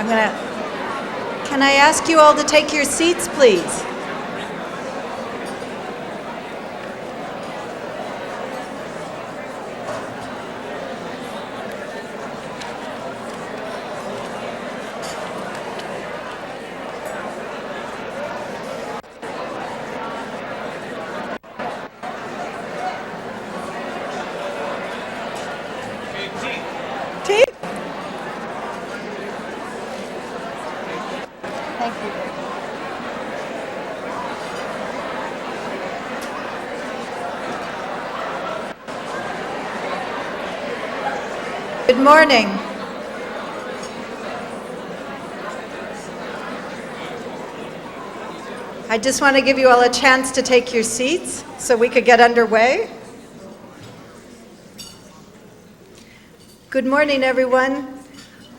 Can I ask you all to take your seats, please? Thank you. Good morning. I just want to give you all a chance to take your seats so we could get underway. Good morning, everyone.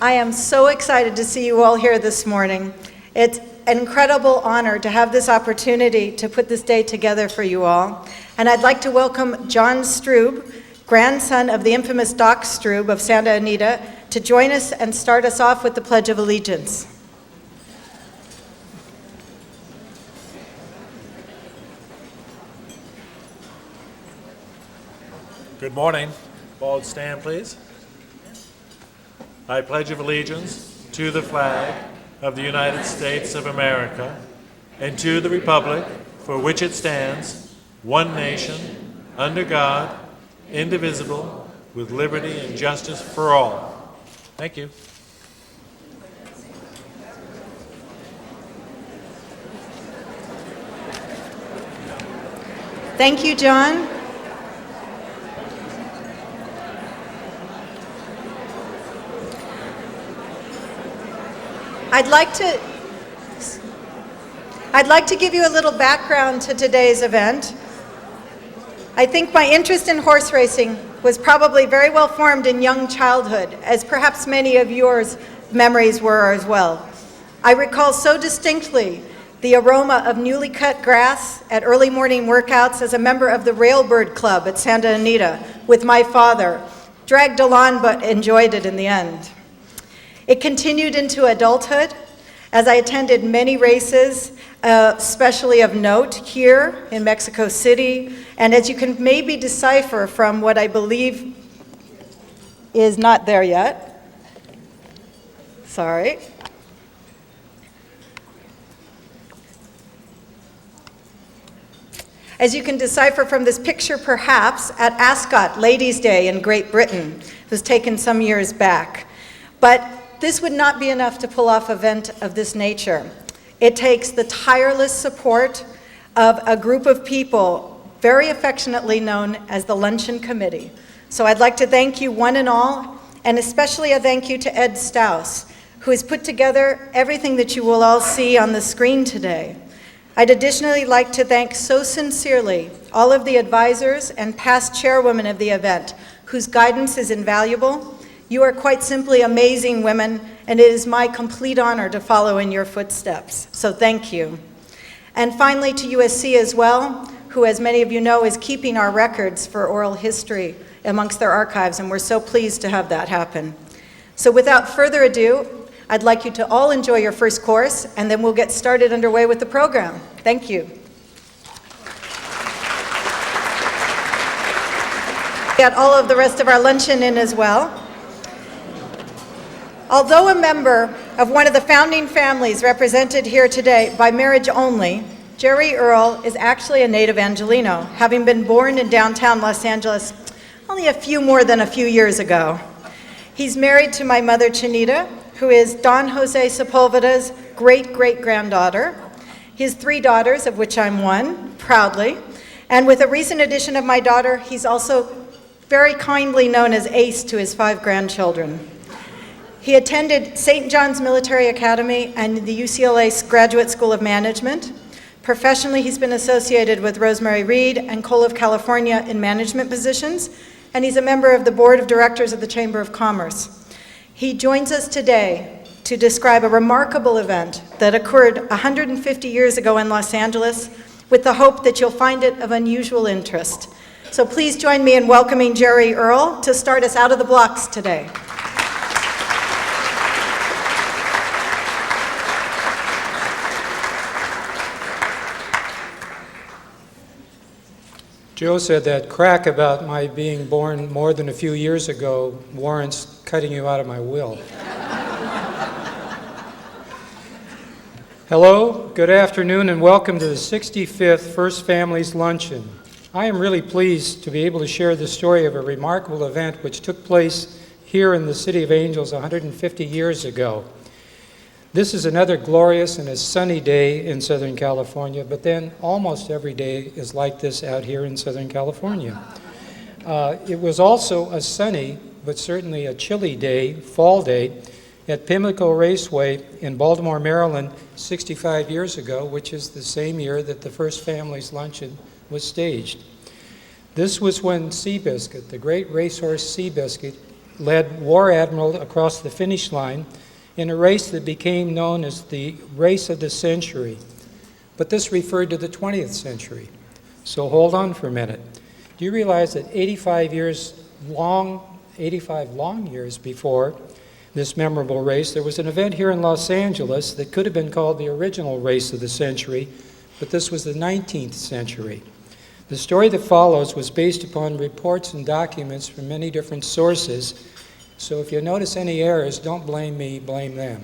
I am so excited to see you all here this morning. It's an incredible honor to have this opportunity to put this day together for you all. And I'd like to welcome John Strube, grandson of the infamous Doc Strube of Santa Anita, to join us and start us off with the Pledge of Allegiance. Good morning. All stand, please. I pledge of allegiance to the flag of the United States of America and to the republic for which it stands, one nation, under God, indivisible, with liberty and justice for all. Thank you. Thank you, John. I'd like to give you a little background to today's event. I think my interest in horse racing was probably very well formed in young childhood, as perhaps many of yours memories were as well. I recall so distinctly the aroma of newly cut grass at early morning workouts as a member of the Railbird Club at Santa Anita with my father. Dragged along, but enjoyed it in the end. It continued into adulthood as I attended many races, especially of note here in Mexico City. And as you can maybe decipher from what I believe is not there yet. Sorry. As you can decipher from this picture, perhaps, at Ascot Ladies' Day in Great Britain. It was taken some years back. But this would not be enough to pull off an event of this nature. It takes the tireless support of a group of people very affectionately known as the Luncheon Committee. So I'd like to thank you one and all, and especially a thank you to Ed Staus, who has put together everything that you will all see on the screen today. I'd additionally like to thank so sincerely all of the advisors and past chairwomen of the event, whose guidance is invaluable. You are quite simply amazing women, and it is my complete honor to follow in your footsteps. So thank you. And finally to USC as well, who, as many of you know, is keeping our records for oral history amongst their archives, and we're so pleased to have that happen. So without further ado, I'd like you to all enjoy your first course, and then we'll get started underway with the program. Thank you. Got all of the rest of our luncheon in as well. Although a member of one of the founding families represented here today by marriage only, Jerry Earl is actually a native Angelino, having been born in downtown Los Angeles only more than a few years ago. He's married to my mother, Chinita, who is Don Jose Sepulveda's great-great-granddaughter. He has 3 daughters, of which I'm one, proudly. And with a recent addition of my daughter, he's also very kindly known as Ace to his 5 grandchildren. He attended St. John's Military Academy and the UCLA Graduate School of Management. Professionally, he's been associated with Rosemary Reed and Coal of California in management positions, and he's a member of the Board of Directors of the Chamber of Commerce. He joins us today to describe a remarkable event that occurred 150 years ago in Los Angeles, with the hope that you'll find it of unusual interest. So please join me in welcoming Jerry Earl to start us out of the blocks today. Joe said that crack about my being born more than a few years ago warrants cutting you out of my will. Hello, good afternoon, and welcome to the 65th First Families Luncheon. I am really pleased to be able to share the story of a remarkable event which took place here in the City of Angels 150 years ago. This is another glorious and a sunny day in Southern California, but then almost every day is like this out here in Southern California. It was also a sunny, but certainly a chilly day, fall day, at Pimlico Raceway in Baltimore, Maryland, 65 years ago, which is the same year that the First Families Luncheon was staged. This was when Seabiscuit, the great racehorse Seabiscuit, led War Admiral across the finish line in a race that became known as the Race of the Century. But this referred to the 20th century. So hold on for a minute. Do you realize that 85 long years before this memorable race, there was an event here in Los Angeles that could have been called the original race of the century, but this was the 19th century. The story that follows was based upon reports and documents from many different sources, so if you notice any errors, don't blame me, blame them.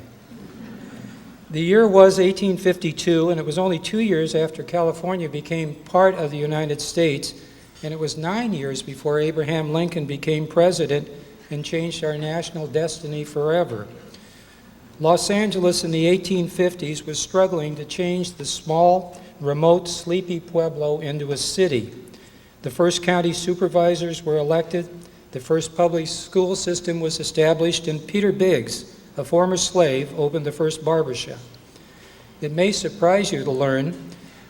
The year was 1852, and it was only 2 years after California became part of the United States, and it was 9 years before Abraham Lincoln became president and changed our national destiny forever. Los Angeles in the 1850s was struggling to change the small, remote, sleepy pueblo into a city. The first county supervisors were elected, the first public school system was established, and Peter Biggs, a former slave, opened the first barbershop. It may surprise you to learn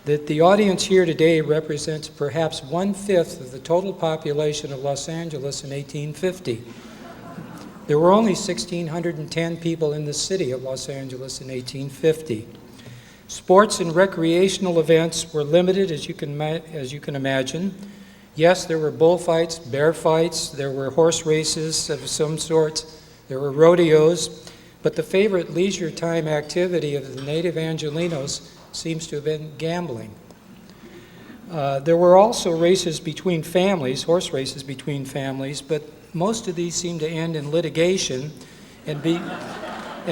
that the audience here today represents perhaps 1/5 of the total population of Los Angeles in 1850. There were only 1,610 people in the city of Los Angeles in 1850. Sports and recreational events were limited, as you can imagine. Yes, there were bullfights, bear fights, there were horse races of some sorts, there were rodeos, but the favorite leisure time activity of the native Angelinos seems to have been gambling. There were also races between families, horse races between families, but most of these seemed to end in litigation, and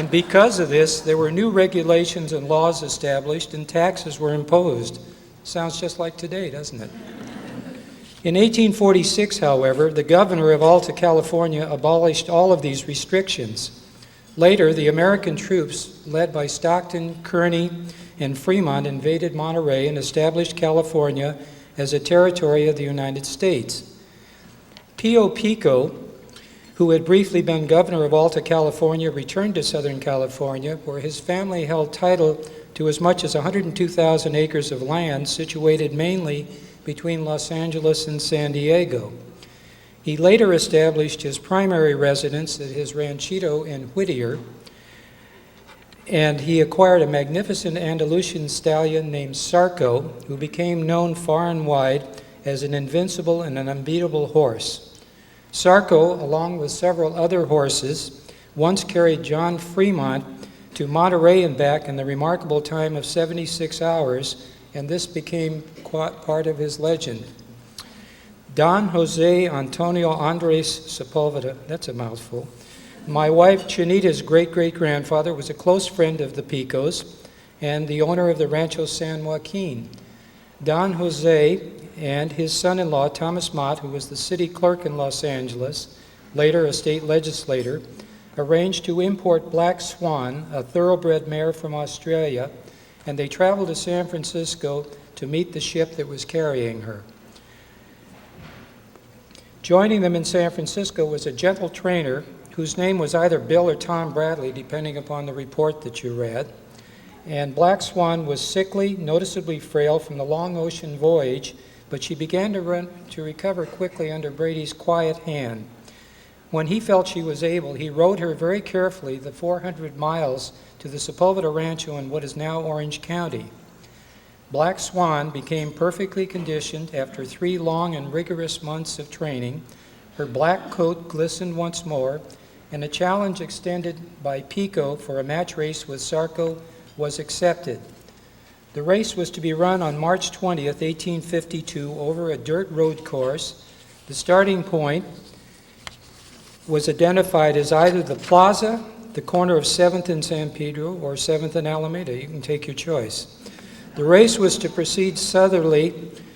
because of this, there were new regulations and laws established and taxes were imposed. Sounds just like today, doesn't it? In 1846, however, the governor of Alta California abolished all of these restrictions. Later, the American troops, led by Stockton, Kearny, and Fremont, invaded Monterey and established California as a territory of the United States. Pio Pico, who had briefly been governor of Alta California, returned to Southern California, where his family held title to as much as 102,000 acres of land situated mainly between Los Angeles and San Diego. He later established his primary residence at his ranchito in Whittier, and he acquired a magnificent Andalusian stallion named Sarco, who became known far and wide as an invincible and an unbeatable horse. Sarco, along with several other horses, once carried John Fremont to Monterey and back in the remarkable time of 76 hours, and this became part of his legend. Don Jose Antonio Andres Sepulveda, that's a mouthful. My wife Chinita's great-great-grandfather was a close friend of the Picos and the owner of the Rancho San Joaquin. Don Jose and his son-in-law, Thomas Mott, who was the city clerk in Los Angeles, later a state legislator, arranged to import Black Swan, a thoroughbred mare from Australia, and they traveled to San Francisco to meet the ship that was carrying her. Joining them in San Francisco was a gentle trainer whose name was either Bill or Tom Bradley, depending upon the report that you read. And Black Swan was sickly, noticeably frail from the long ocean voyage, but she began to recover quickly under Brady's quiet hand. When he felt she was able, he rode her very carefully the 400 miles to the Sepulveda Rancho in what is now Orange County. Black Swan became perfectly conditioned after 3 long and rigorous months of training. Her black coat glistened once more, and a challenge extended by Pico for a match race with Sarco was accepted. The race was to be run on March 20th, 1852, over a dirt road course. The starting point was identified as either the plaza, the corner of 7th and San Pedro, or 7th and Alameda. You can take your choice. The race was to proceed southerly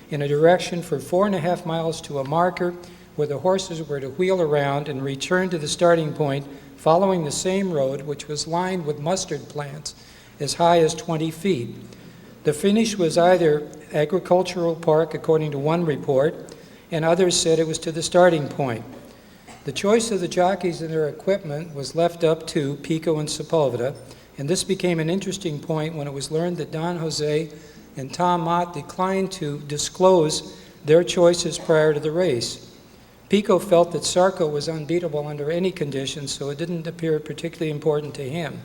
in a direction for 4.5 miles to a marker where the horses were to wheel around and return to the starting point following the same road, which was lined with mustard plants as high as 20 feet. The finish was either Agricultural Park, according to one report, and others said it was to the starting point. The choice of the jockeys and their equipment was left up to Pico and Sepulveda, and this became an interesting point when it was learned that Don Jose and Tom Mott declined to disclose their choices prior to the race. Pico felt that Sarko was unbeatable under any conditions, so it didn't appear particularly important to him.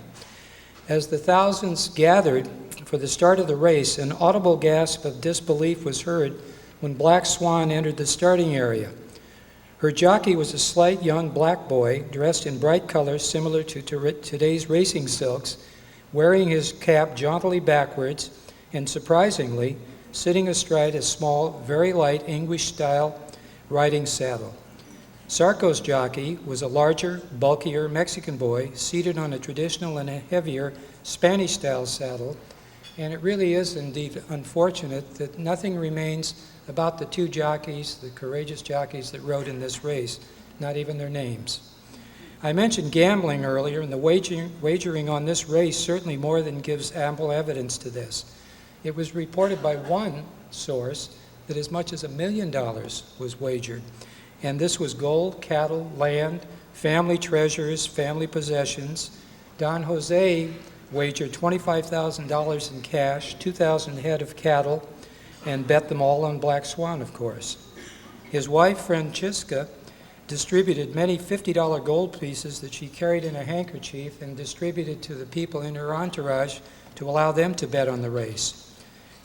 As the thousands gathered for the start of the race, an audible gasp of disbelief was heard when Black Swan entered the starting area. Her jockey was a slight young black boy dressed in bright colors similar to today's racing silks, wearing his cap jauntily backwards and, surprisingly, sitting astride a small, very light English-style riding saddle. Sarko's jockey was a larger, bulkier Mexican boy seated on a traditional and a heavier Spanish-style saddle, and it really is indeed unfortunate that nothing remains about the two jockeys, the courageous jockeys that rode in this race, not even their names. I mentioned gambling earlier, and the wagering on this race certainly more than gives ample evidence to this. It was reported by one source that as much as $1 million was wagered, and this was gold, cattle, land, family treasures, family possessions. Don Jose wagered $25,000 in cash, 2,000 head of cattle, and bet them all on Black Swan, of course. His wife, Francisca, distributed many $50 gold pieces that she carried in a handkerchief and distributed to the people in her entourage to allow them to bet on the race.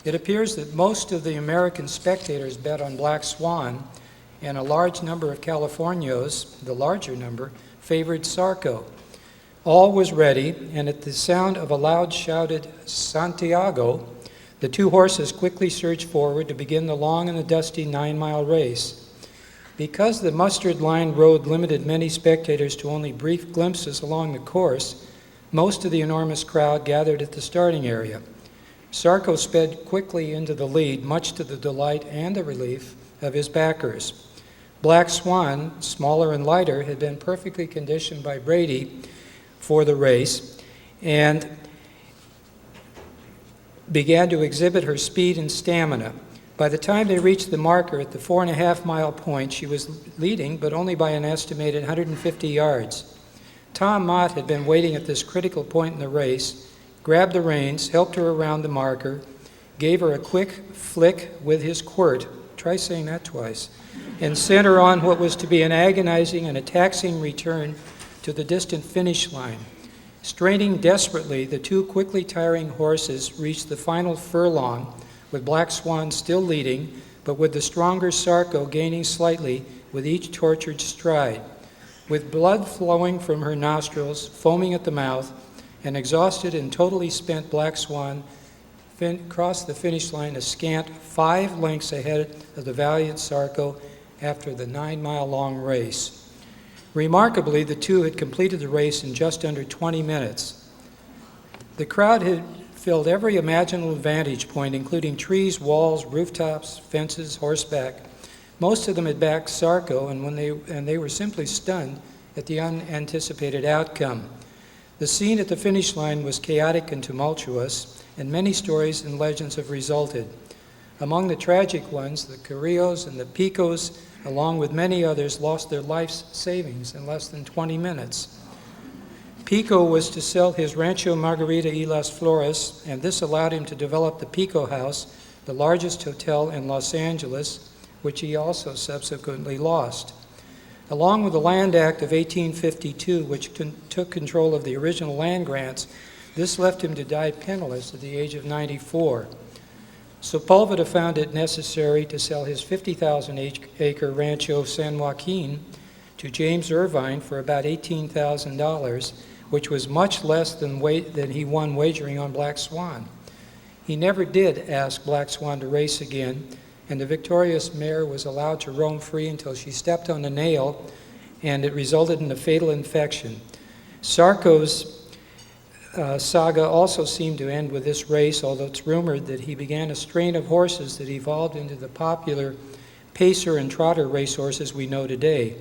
It appears that most of the American spectators bet on Black Swan, and a large number of Californios, the larger number, favored Sarko. All was ready, and at the sound of a loud shouted Santiago, the two horses quickly surged forward to begin the long and the dusty 9-mile race. Because the mustard-lined road limited many spectators to only brief glimpses along the course, most of the enormous crowd gathered at the starting area. Sarko sped quickly into the lead, much to the delight and the relief of his backers. Black Swan, smaller and lighter, had been perfectly conditioned by Brady for the race and began to exhibit her speed and stamina. By the time they reached the marker at the 4.5-mile point, she was leading, but only by an estimated 150 yards. Tom Mott had been waiting at this critical point in the race, grabbed the reins, helped her around the marker, gave her a quick flick with his quirt, try saying that twice, and sent her on what was to be an agonizing and a taxing return to the distant finish line. Straining desperately, the two quickly tiring horses reached the final furlong, with Black Swan still leading, but with the stronger Sarko gaining slightly with each tortured stride. With blood flowing from her nostrils, foaming at the mouth, an exhausted and totally spent Black Swan crossed the finish line a scant 5 lengths ahead of the valiant Sarko after the 9-mile-long race. Remarkably, the two had completed the race in just under 20 minutes. The crowd had filled every imaginable vantage point, including trees, walls, rooftops, fences, horseback. Most of them had backed Sarko, and they were simply stunned at the unanticipated outcome. The scene at the finish line was chaotic and tumultuous, and many stories and legends have resulted. Among the tragic ones, the Carrillos and the Picos, along with many others, lost their life's savings in less than 20 minutes. Pico was to sell his Rancho Margarita y Las Flores, and this allowed him to develop the Pico House, the largest hotel in Los Angeles, which he also subsequently lost. Along with the Land Act of 1852, which took control of the original land grants, this left him to die penniless at the age of 94. Sepulveda found it necessary to sell his 50,000-acre Rancho San Joaquin to James Irvine for about $18,000, which was much less than he won wagering on Black Swan. He never did ask Black Swan to race again, and the victorious mare was allowed to roam free until she stepped on a nail, and it resulted in a fatal infection. Sarko's saga also seemed to end with this race, although it's rumored that he began a strain of horses that evolved into the popular pacer and trotter racehorses we know today.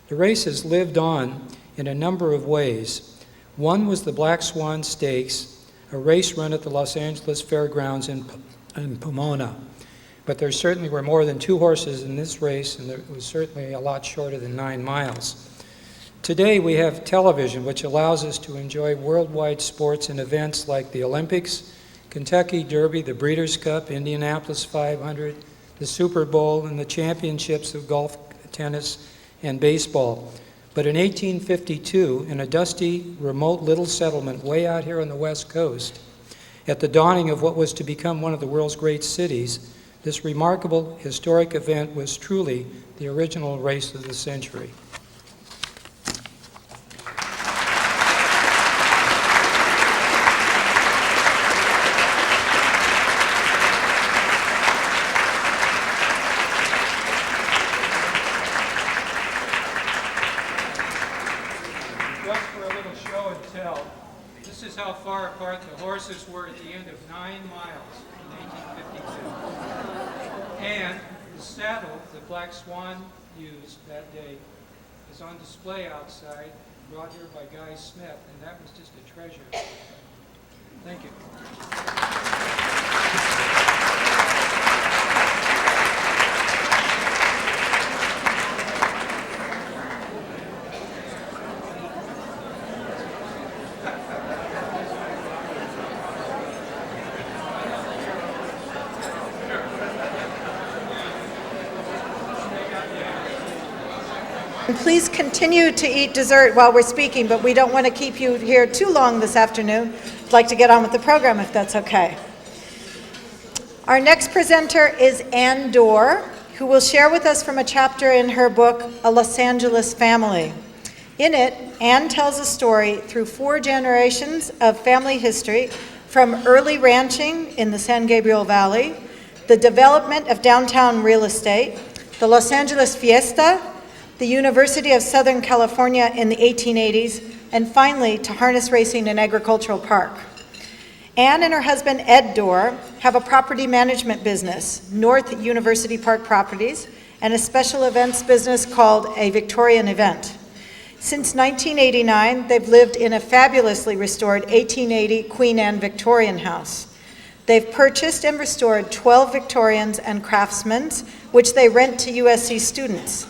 The race has lived on in a number of ways. One was the Black Swan Stakes, a race run at the Los Angeles Fairgrounds in Pomona. But there certainly were more than 2 horses in this race, and it was certainly a lot shorter than 9 miles. Today we have television, which allows us to enjoy worldwide sports and events like the Olympics, Kentucky Derby, the Breeders' Cup, Indianapolis 500, the Super Bowl, and the championships of golf, tennis, and baseball. But in 1852, in a dusty, remote little settlement way out here on the West Coast, at the dawning of what was to become one of the world's great cities, this remarkable historic event was truly the original race of the century. How far apart the horses were at the end of 9 miles in 1852. And the saddle that Black Swan used that day is on display outside, brought here by Guy Smith, and that was just a treasure. Thank you. And please continue to eat dessert while we're speaking, but we don't want to keep you here too long this afternoon. I'd like to get on with the program if that's okay. Our next presenter is A Dorr, who will share with us from a chapter in her book, A Los Angeles Family. In it, Anne tells a story through 4 generations of family history, from early ranching in the San Gabriel Valley, the development of downtown real estate, the Los Angeles Fiesta, the University of Southern California in the 1880s, and finally to harness racing and agricultural park. Anne and her husband Ed Dorr have a property management business, North University Park Properties, and a special events business called A Victorian Event. Since 1989, they've lived in a fabulously restored 1880 Queen Anne Victorian house. They've purchased and restored 12 Victorians and Craftsmans, which they rent to USC students.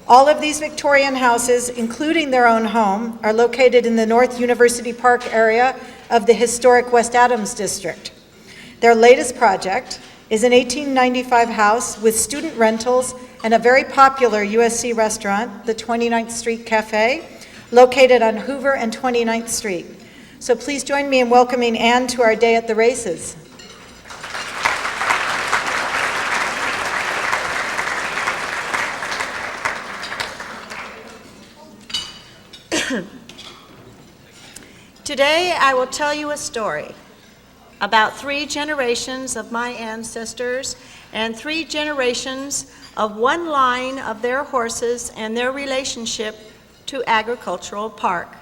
All of these Victorian houses, including their own home, are located in the North University Park area of the historic West Adams District. Their latest project is an 1895 house with student rentals and a very popular USC restaurant, the 29th Street Cafe, located on Hoover and 29th Street. So please join me in welcoming Anne to our day at the races. Today I will tell you a story about 3 generations of my ancestors and 3 generations of one line of their horses and their relationship to agricultural park.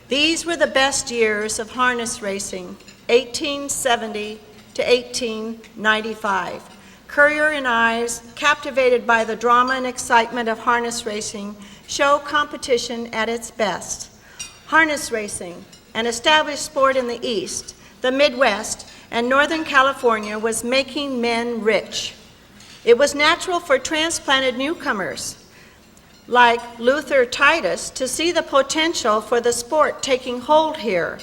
These were the best years of harness racing, 1870 to 1895. Courier and I, captivated by the drama and excitement of harness racing, show competition at its best. Harness racing, an established sport in the East, the Midwest, and Northern California, was making men rich. It was natural for transplanted newcomers like Luther Titus to see the potential for the sport taking hold here.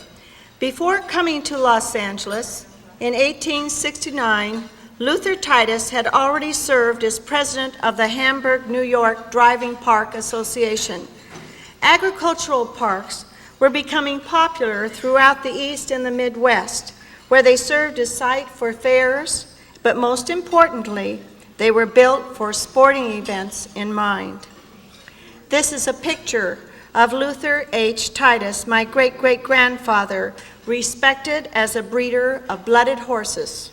Before coming to Los Angeles in 1869, Luther Titus had already served as president of the Hamburg, New York Driving Park Association. Agricultural parks were becoming popular throughout the East and the Midwest, where they served as site for fairs, but most importantly, they were built for sporting events in mind. This is a picture of Luther H. Titus, my great-great-grandfather, respected as a breeder of blooded horses.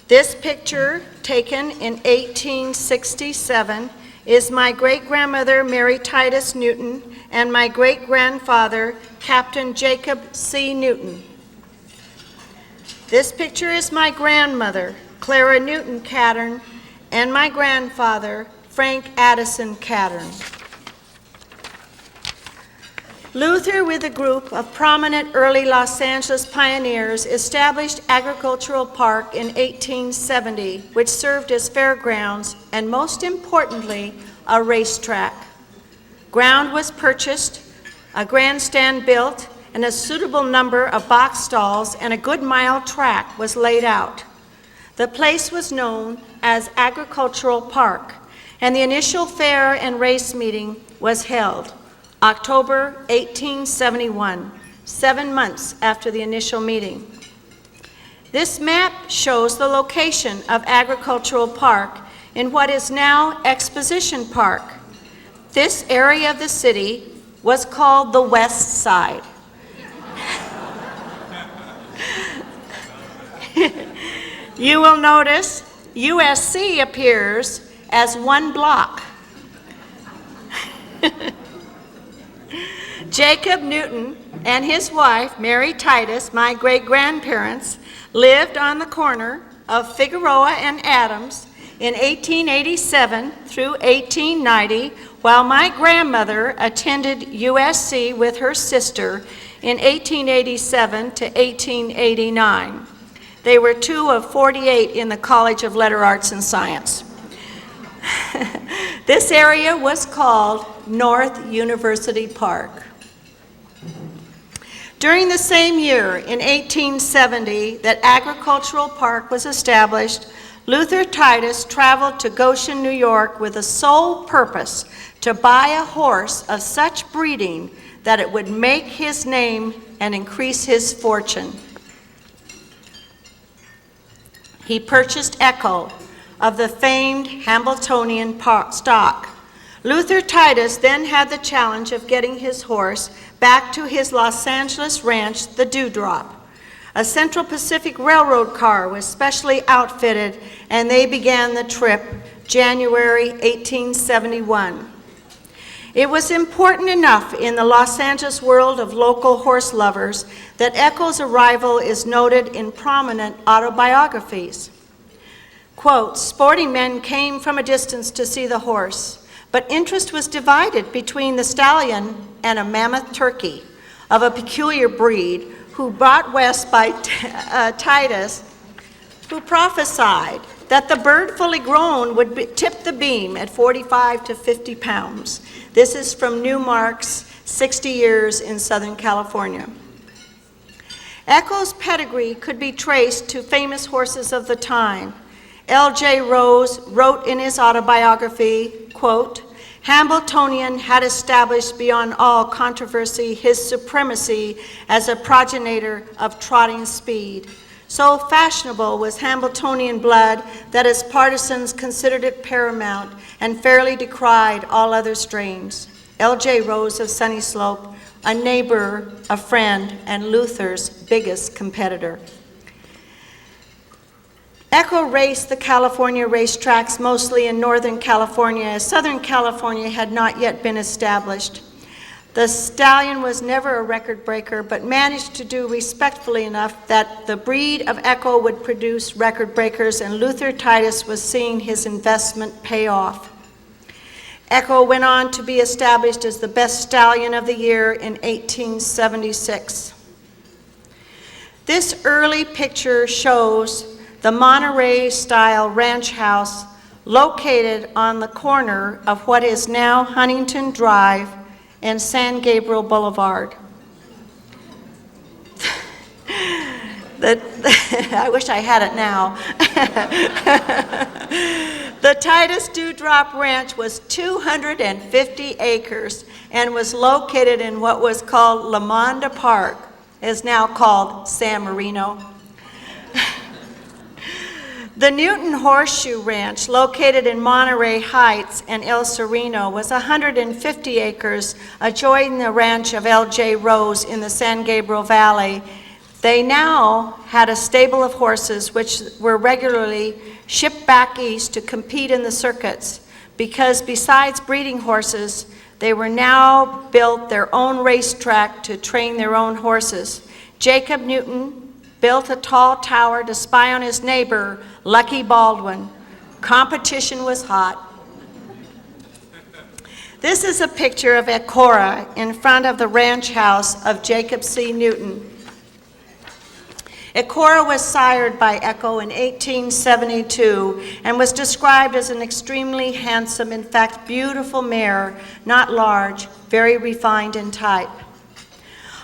This picture, taken in 1867, is my great-grandmother, Mary Titus Newton, and my great-grandfather, Captain Jacob C. Newton. This picture is my grandmother, Clara Newton Cattern, and my grandfather, Frank Addison Cattern. Luther, with a group of prominent early Los Angeles pioneers, established Agricultural Park in 1870, which served as fairgrounds and, most importantly, a racetrack. Ground was purchased, a grandstand built, and a suitable number of box stalls and a good-mile track was laid out. The place was known as Agricultural Park, and the initial fair and race meeting was held October 1871, 7 months after the initial meeting. This map shows the location of Agricultural Park in what is now Exposition Park. This area of the city was called the West Side. You will notice USC appears as one block. Jacob Newton and his wife, Mary Titus, my great-grandparents, lived on the corner of Figueroa and Adams in 1887 through 1890, while my grandmother attended USC with her sister in 1887 to 1889. They were 2 of 48 in the College of Letter Arts and Science. This area was called North University Park. During the same year, in 1870, that Agricultural Park was established, Luther Titus traveled to Goshen, New York with the sole purpose to buy a horse of such breeding that it would make his name and increase his fortune. He purchased Echo of the famed Hambletonian stock. Luther Titus then had the challenge of getting his horse back to his Los Angeles ranch, the Dewdrop. A Central Pacific Railroad car was specially outfitted, and they began the trip January 1871. It was important enough in the Los Angeles world of local horse lovers that Echo's arrival is noted in prominent autobiographies. Quote, "Sporting men came from a distance to see the horse, but interest was divided between the stallion and a mammoth turkey of a peculiar breed who brought west by Titus, who prophesied that the bird fully grown would tip the beam at 45 to 50 pounds. This is from Newmark's 60 Years in Southern California. Echo's pedigree could be traced to famous horses of the time. L.J. Rose wrote in his autobiography, quote, "Hambletonian had established beyond all controversy his supremacy as a progenitor of trotting speed. So fashionable was Hambletonian blood that his partisans considered it paramount and fairly decried all other strains." L.J. Rose of Sunny Slope, a neighbor, a friend, and Luther's biggest competitor. Echo raced the California racetracks mostly in Northern California, as Southern California had not yet been established. The stallion was never a record breaker, but managed to do respectfully enough that the breed of Echo would produce record breakers, and Luther Titus was seeing his investment pay off. Echo went on to be established as the best stallion of the year in 1876. This early picture shows the Monterey-style ranch house located on the corner of what is now Huntington Drive and San Gabriel Boulevard. I wish I had it now. The Titus Dewdrop Ranch was 250 acres and was located in what was called La Monda Park, is now called San Marino. The Newton Horseshoe Ranch, located in Monterey Heights and El Sereno, was 150 acres adjoining the ranch of L.J. Rose in the San Gabriel Valley. They now had a stable of horses which were regularly shipped back east to compete in the circuits, because besides breeding horses, they were now built their own racetrack to train their own horses. Jacob Newton built a tall tower to spy on his neighbor, Lucky Baldwin. Competition was hot. This is a picture of Ecora in front of the ranch house of Jacob C. Newton. Ecora was sired by Echo in 1872 and was described as an extremely handsome, in fact beautiful mare, not large, very refined in type.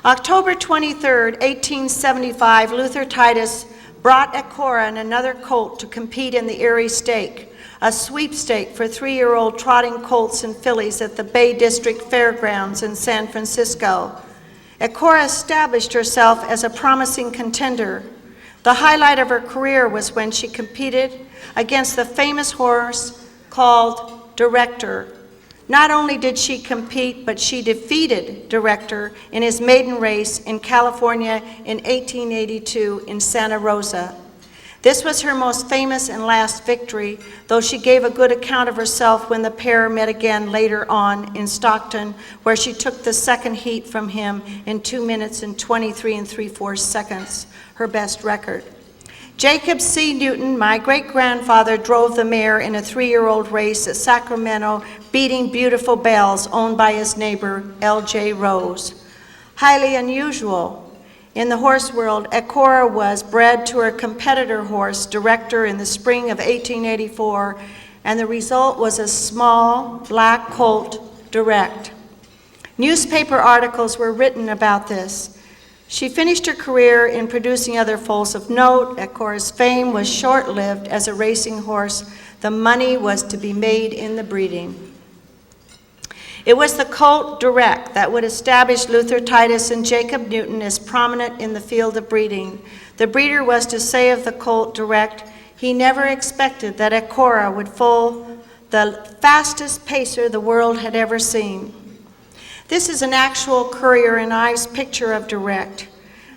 October 23, 1875, Luther Titus brought Ecora and another colt to compete in the Erie Stake, a sweepstake for 3-year-old trotting colts and fillies at the Bay District Fairgrounds in San Francisco. Ecora established herself as a promising contender. The highlight of her career was when she competed against the famous horse called Director. Not only did she compete, but she defeated Director in his maiden race in California in 1882 in Santa Rosa. This was her most famous and last victory, though she gave a good account of herself when the pair met again later on in Stockton, where she took the second heat from him in 2 minutes and 23 3/4 seconds, her best record. Jacob C. Newton, my great-grandfather, drove the mare in a 3-year-old race at Sacramento, beating Beautiful Bells, owned by his neighbor, L.J. Rose. Highly unusual. In the horse world, Ecora was bred to her competitor horse, Director, in the spring of 1884, and the result was a small, black colt, Direct. Newspaper articles were written about this. She finished her career in producing other foals of note. Ecora's fame was short-lived as a racing horse. The money was to be made in the breeding. It was the colt Direct that would establish Luther Titus and Jacob Newton as prominent in the field of breeding. The breeder was to say of the colt Direct, he never expected that Ecora would foal the fastest pacer the world had ever seen. This is an actual Currier and Ives picture of Direct.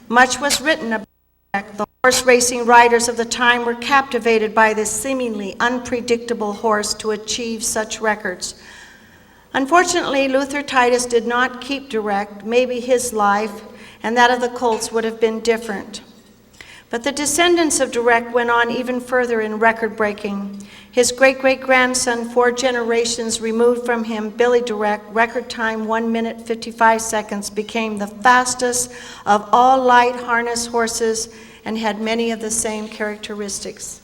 Much was written about Direct. The horse racing riders of the time were captivated by this seemingly unpredictable horse to achieve such records. Unfortunately, Luther Titus did not keep Direct. Maybe his life and that of the colts would have been different. But the descendants of Direct went on even further in record-breaking. His great-great-grandson, 4 generations removed from him, Billy Direct, record time 1 minute 55 seconds, became the fastest of all light harness horses and had many of the same characteristics.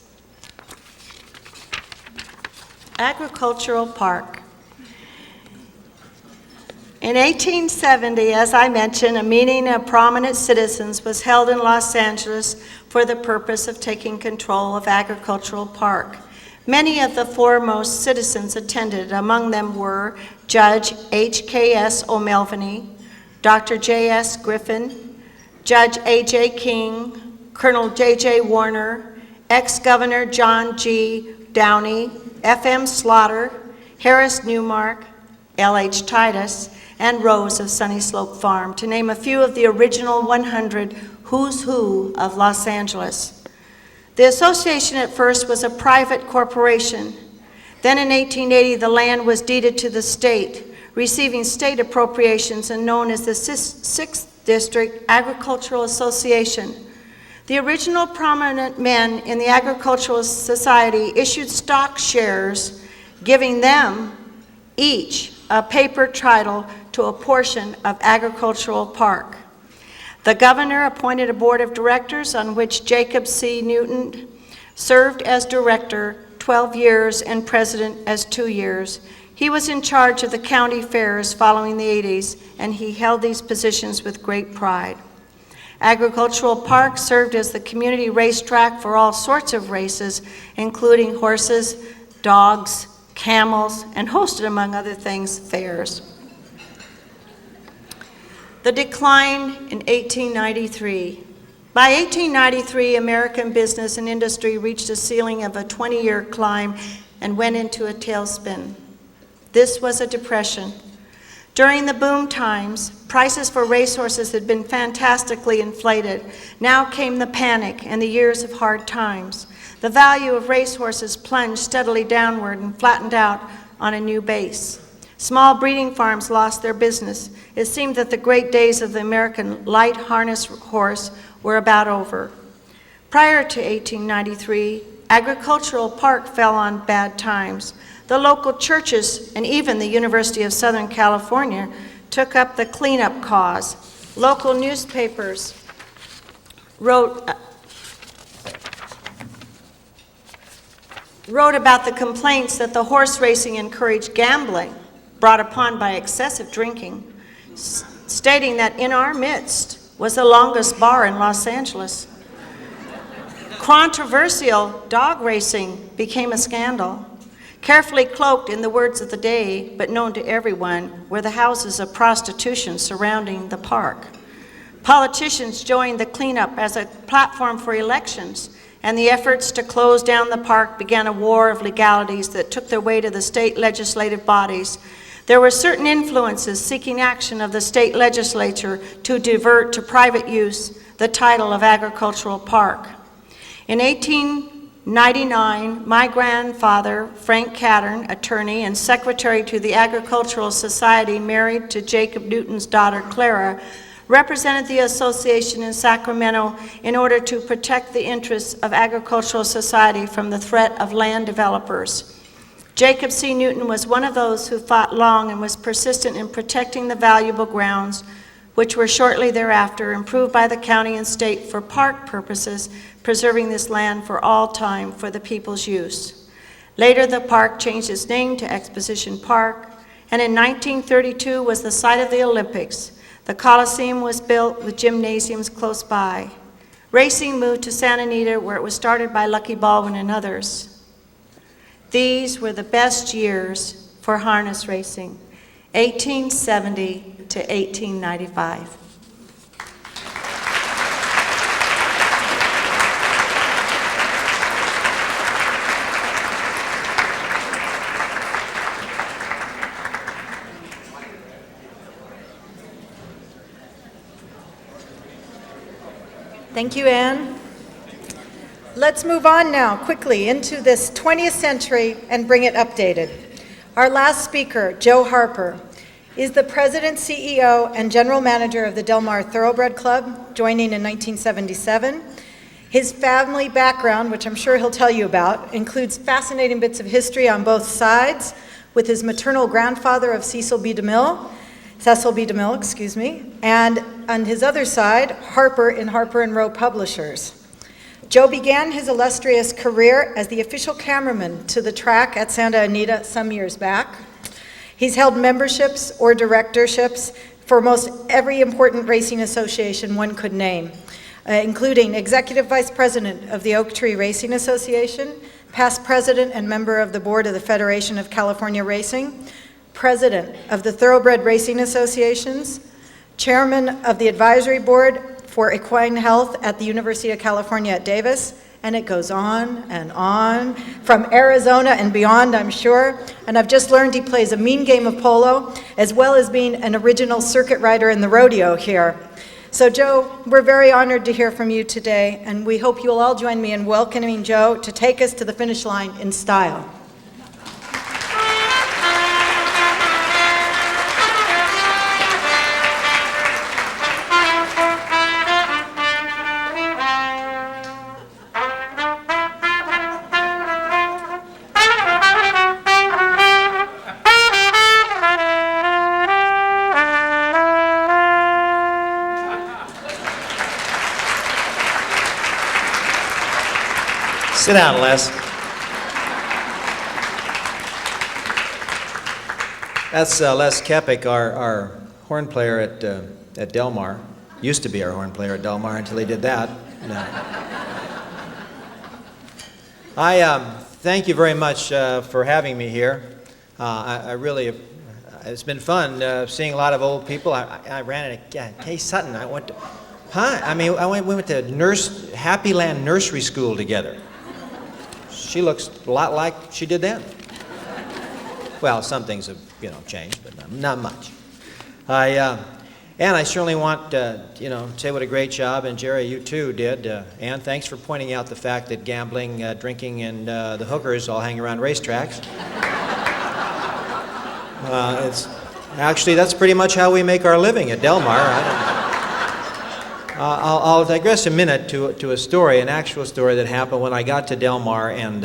Agricultural Park. In 1870, as I mentioned, a meeting of prominent citizens was held in Los Angeles for the purpose of taking control of Agricultural Park. Many of the foremost citizens attended. Among them were Judge H.K.S. O'Melveny, Dr. J.S. Griffin, Judge A.J. King, Colonel J.J. Warner, ex-Governor John G. Downey, F.M. Slaughter, Harris Newmark, L.H. Titus, and Rose of Sunny Slope Farm, to name a few of the original 100 who's who of Los Angeles. The association at first was a private corporation. Then in 1880, the land was deeded to the state, receiving state appropriations and known as the 6th District Agricultural Association. The original prominent men in the Agricultural Society issued stock shares, giving them each a paper title to a portion of Agricultural Park. The governor appointed a board of directors on which Jacob C. Newton served as director 12 years and president as 2 years. He was in charge of the county fairs following the 80s, and he held these positions with great pride. Agricultural Park served as the community racetrack for all sorts of races, including horses, dogs, camels, and hosted, among other things, fairs. The decline in 1893. By 1893, American business and industry reached a ceiling of a 20-year climb and went into a tailspin. This was a depression. During the boom times, prices for racehorses had been fantastically inflated. Now came the panic and the years of hard times. The value of racehorses plunged steadily downward and flattened out on a new base. Small breeding farms lost their business. It seemed that the great days of the American light harness horse were about over. Prior to 1893, agricultural park fell on bad times. The local churches and even the University of Southern California took up the cleanup cause. Local newspapers wrote about the complaints that the horse racing encouraged gambling brought upon by excessive drinking, stating that in our midst was the longest bar in Los Angeles. Controversial dog racing became a scandal. Carefully cloaked in the words of the day, but known to everyone, were the houses of prostitution surrounding the park. Politicians joined the cleanup as a platform for elections, and the efforts to close down the park began a war of legalities that took their way to the state legislative bodies. There were certain influences seeking action of the state legislature to divert to private use the title of agricultural park. In 1899, my grandfather, Frank Cattern, attorney and secretary to the Agricultural Society, married to Jacob Newton's daughter, Clara, represented the association in Sacramento in order to protect the interests of Agricultural Society from the threat of land developers. Jacob C. Newton was one of those who fought long and was persistent in protecting the valuable grounds, which were shortly thereafter improved by the county and state for park purposes, preserving this land for all time for the people's use. Later, the park changed its name to Exposition Park, and in 1932 was the site of the Olympics. The Coliseum was built with gymnasiums close by. Racing moved to Santa Anita, where it was started by Lucky Baldwin and others. These were the best years for harness racing, 1870 to 1895. Thank you, Anne. Let's move on now quickly into this 20th century and bring it updated. Our last speaker, Joe Harper, is the president, CEO, and general manager of the Del Mar Thoroughbred Club, joining in 1977. His family background, which I'm sure he'll tell you about, includes fascinating bits of history on both sides, with his maternal grandfather of Cecil B. DeMille, and on his other side, Harper in Harper & Row Publishers. Joe began his illustrious career as the official cameraman to the track at Santa Anita some years back. He's held memberships or directorships for most every important racing association one could name, including Executive Vice President of the Oak Tree Racing Association, past President and member of the Board of the Federation of California Racing, President of the Thoroughbred Racing Associations, Chairman of the Advisory Board for Equine Health at the University of California at Davis, and it goes on and on, from Arizona and beyond, I'm sure. And I've just learned he plays a mean game of polo, as well as being an original circuit rider in the rodeo here. So Joe, we're very honored to hear from you today, and we hope you'll all join me in welcoming Joe to take us to the finish line in style. Sit down, Les. That's Les Kepik, our horn player at Del Mar. Used to be our horn player at Del Mar until he did that. No. I thank you very much for having me here. I really, it's been fun seeing a lot of old people. I ran into Kay Sutton. I went to Huh? I mean, we went to Happy Land Nursery School together. She looks a lot like she did then. Well, some things have, changed, but not much. And I certainly want, say what a great job, and Jerry, you too did. Ann, thanks for pointing out the fact that gambling, drinking, and the hookers all hang around racetracks. Actually, that's pretty much how we make our living at Del Mar. I'll digress a minute to a story, an actual story that happened when I got to Del Mar, and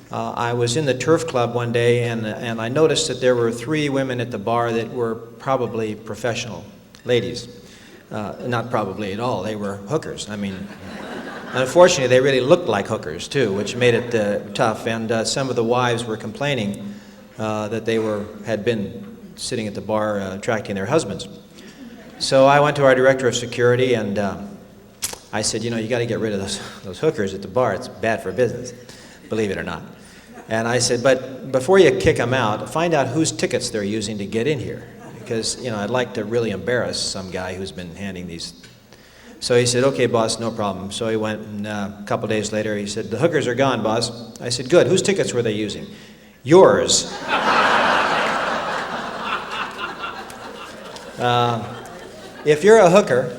I was in the turf club one day, and I noticed that there were 3 women at the bar that were probably professional ladies. Not probably at all. They were hookers. I mean, unfortunately, they really looked like hookers, too, which made it tough. And some of the wives were complaining that they had been sitting at the bar attracting their husbands. So I went to our director of security, and I said, you got to get rid of those hookers at the bar. It's bad for business, believe it or not. And I said, but before you kick them out, find out whose tickets they're using to get in here. Because, I'd like to really embarrass some guy who's been handing these. So he said, okay, boss, no problem. So he went, and a couple days later, he said, the hookers are gone, boss. I said, good. Whose tickets were they using? Yours. If you're a hooker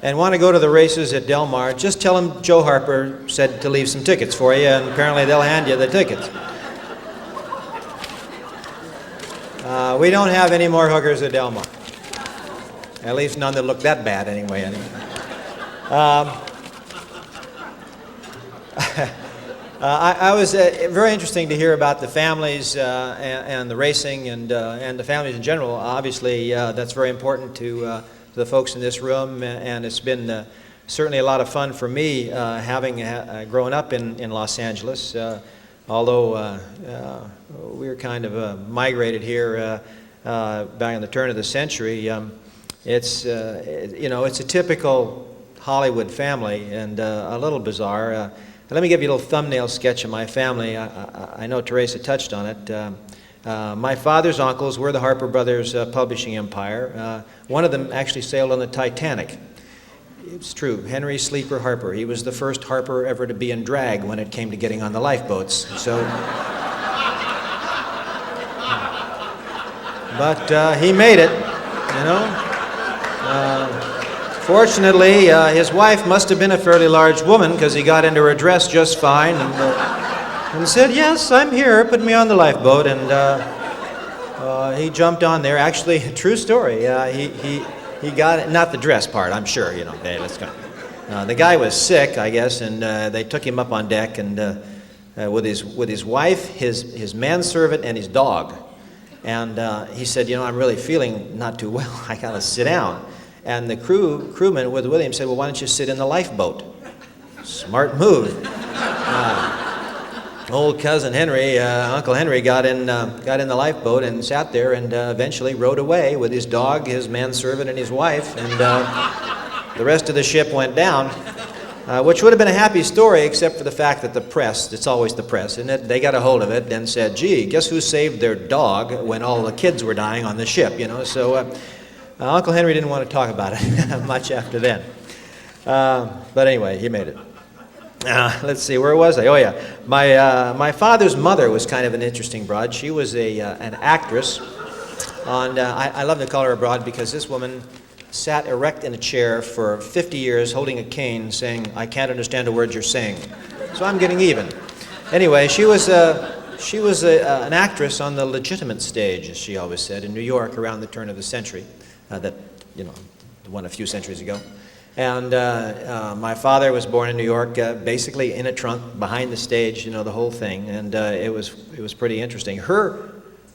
and want to go to the races at Del Mar, just tell them Joe Harper said to leave some tickets for you, and apparently they'll hand you the tickets. We don't have any more hookers at Del Mar. At least none that look that bad anyway. I was very interesting to hear about the families and the racing and the families in general. Obviously, that's very important to the folks in this room, and it's been certainly a lot of fun for me having grown up in Los Angeles. Although we were kind of migrated here back in the turn of the century, it's a typical Hollywood family and a little bizarre. Let me give you a little thumbnail sketch of my family. I know Teresa touched on it. My father's uncles were the Harper Brothers publishing empire. One of them actually sailed on the Titanic. It's true, Henry Sleeper Harper. He was the first Harper ever to be in drag when it came to getting on the lifeboats. So, but he made it, Fortunately, his wife must have been a fairly large woman because he got into her dress just fine and said, yes, I'm here, put me on the lifeboat, and he jumped on there. Actually, true story, he got it, not the dress part, I'm sure, hey, let's go. The guy was sick, I guess, and they took him up on deck, and with his wife, his manservant, and his dog. And he said, I'm really feeling not too well, I gotta sit down. And the crewman with him said, well, why don't you sit in the lifeboat? Smart move. Old cousin Henry, Uncle Henry got in the lifeboat and sat there and eventually rowed away with his dog, his manservant, and his wife. And the rest of the ship went down, which would have been a happy story except for the fact that the press, it's always the press, and they got a hold of it and said, gee, guess who saved their dog when all the kids were dying on the ship, So Uncle Henry didn't want to talk about it much after then. But anyway, he made it. Let's see, where was I? Oh yeah, my father's mother was kind of an interesting broad. She was an actress, and I love to call her a broad because this woman sat erect in a chair for 50 years holding a cane saying, I can't understand a word you're saying. So I'm getting even. Anyway, she was an actress on the legitimate stage, as she always said, in New York around the turn of the century, one a few centuries ago. And my father was born in New York, basically in a trunk behind the stage, the whole thing, and it was pretty interesting. Her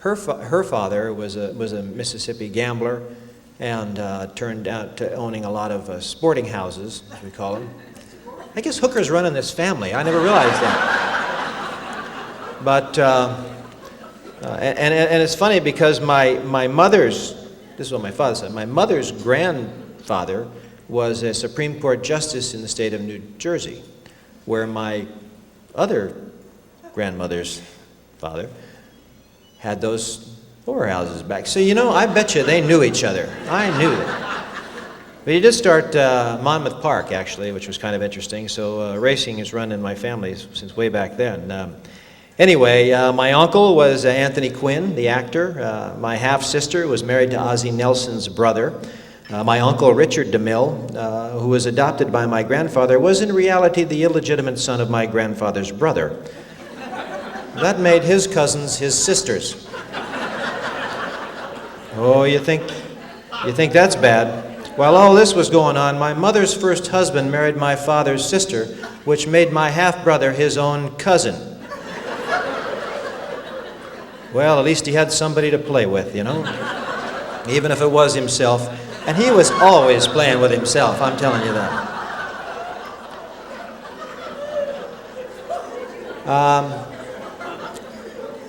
father was a Mississippi gambler, and turned out to owning a lot of sporting houses, as we call them. I guess hookers run in this family. I never realized that. But and it's funny because my mother's, this is what my father said, my mother's grandfather was a Supreme Court justice in the state of New Jersey, where my other grandmother's father had those whorehouses back. So, I bet you they knew each other. I knew that. But he did start Monmouth Park, actually, which was kind of interesting. So racing is run in my family since way back then. Anyway, my uncle was Anthony Quinn, the actor. My half-sister was married to Ozzie Nelson's brother. My uncle, Richard DeMille, who was adopted by my grandfather, was in reality the illegitimate son of my grandfather's brother. That made his cousins his sisters. Oh, you think that's bad? While all this was going on, my mother's first husband married my father's sister, which made my half-brother his own cousin. Well, at least he had somebody to play with, you know, even if it was himself. And he was always playing with himself, I'm telling you that.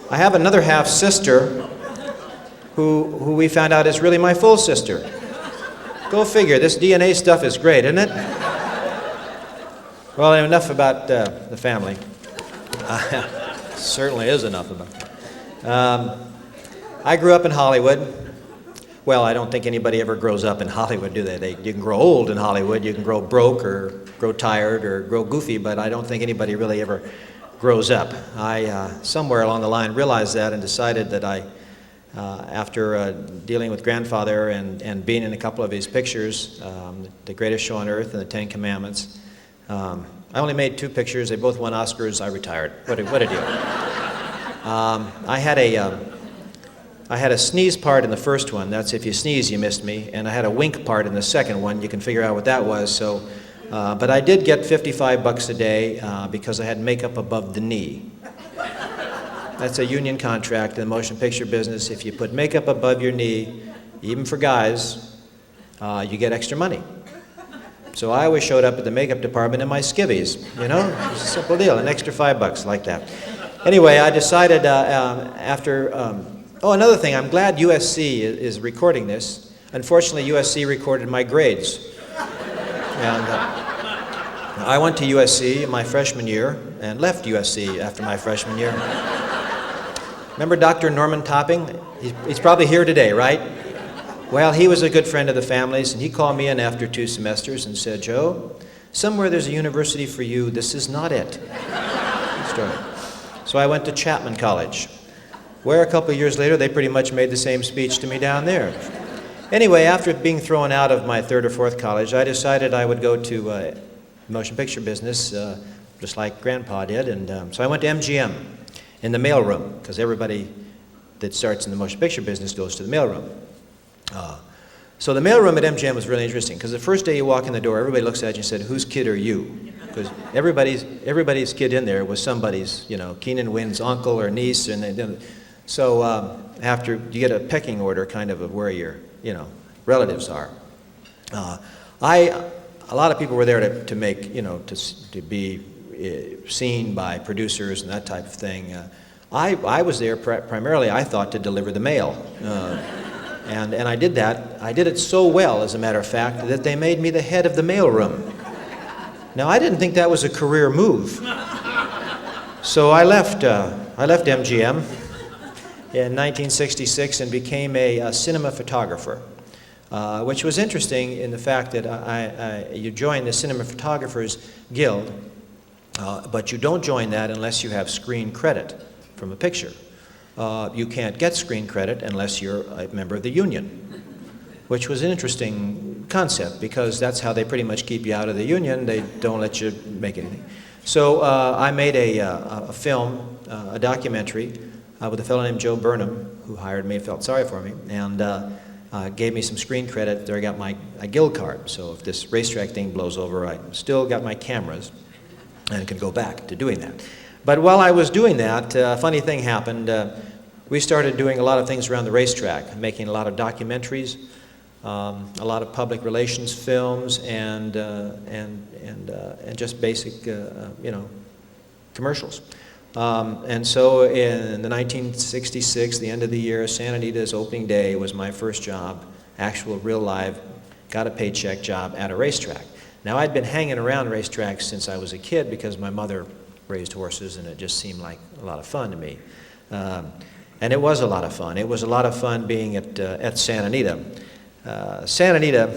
I have another half-sister who we found out is really my full sister. Go figure, this DNA stuff is great, isn't it? Well, enough about the family. Certainly is enough about it. I grew up in Hollywood. Well, I don't think anybody ever grows up in Hollywood, do they? You can grow old in Hollywood, you can grow broke or grow tired or grow goofy, but I don't think anybody really ever grows up. I, somewhere along the line, realized that and decided that after dealing with grandfather and being in a couple of his pictures, The Greatest Show on Earth and The Ten Commandments, I only made 2 pictures. They both won Oscars. I retired. What a deal. I had a sneeze part in the first one. That's if you sneeze, you missed me. And I had a wink part in the second one. You can figure out what that was. So, but I did get $55 a day because I had makeup above the knee. That's a union contract in the motion picture business. If you put makeup above your knee, even for guys, you get extra money. So I always showed up at the makeup department in my skivvies, you know? It's a simple deal, an extra $5 like that. Anyway, I decided oh, another thing, I'm glad USC is recording this. Unfortunately, USC recorded my grades. And I went to USC my freshman year and left USC after my freshman year. Remember Dr. Norman Topping? He's probably here today, right? Well, he was a good friend of the family's, and he called me in after 2 semesters and said, "Joe, somewhere there's a university for you. This is not it." So I went to Chapman College, where a couple of years later they pretty much made the same speech to me down there. Anyway, after being thrown out of my 3rd or 4th college, I decided I would go to motion picture business, just like Grandpa did, and so I went to MGM in the mailroom, because everybody that starts in the motion picture business goes to the mailroom. So the mailroom at MGM was really interesting, because the first day you walk in the door, everybody looks at you and said, "Whose kid are you?" Because everybody's kid in there was somebody's, you know, Keenan Wynn's uncle or niece, and so after you get a pecking order kind of where your, you know, relatives are. A lot of people were there to make, you know, to be seen by producers and that type of thing. I was there primarily, I thought, to deliver the mail. And I did that. I did it so well, as a matter of fact, that they made me the head of the mailroom. Now, I didn't think that was a career move. So I left MGM in 1966 and became a cinema photographer, which was interesting in the fact that you join the Cinema Photographers Guild, but you don't join that unless you have screen credit from a picture. You can't get screen credit unless you're a member of the union, which was an interesting concept because that's how they pretty much keep you out of the union. They don't let you make anything. So I made a film, a documentary with a fellow named Joe Burnham, who hired me, felt sorry for me, and gave me some screen credit. There I got my guild card. So if this racetrack thing blows over, I still got my cameras and can go back to doing that. But while I was doing that, a funny thing happened. We started doing a lot of things around the racetrack, making a lot of documentaries, a lot of public relations films, and just basic, commercials. And so in the 1966, the end of the year, Santa Anita's opening day was my first job, actual real live, got a paycheck job at a racetrack. Now I'd been hanging around racetracks since I was a kid because my mother raised horses and it just seemed like a lot of fun to me. And it was a lot of fun. It was a lot of fun being at Santa Anita. Santa Anita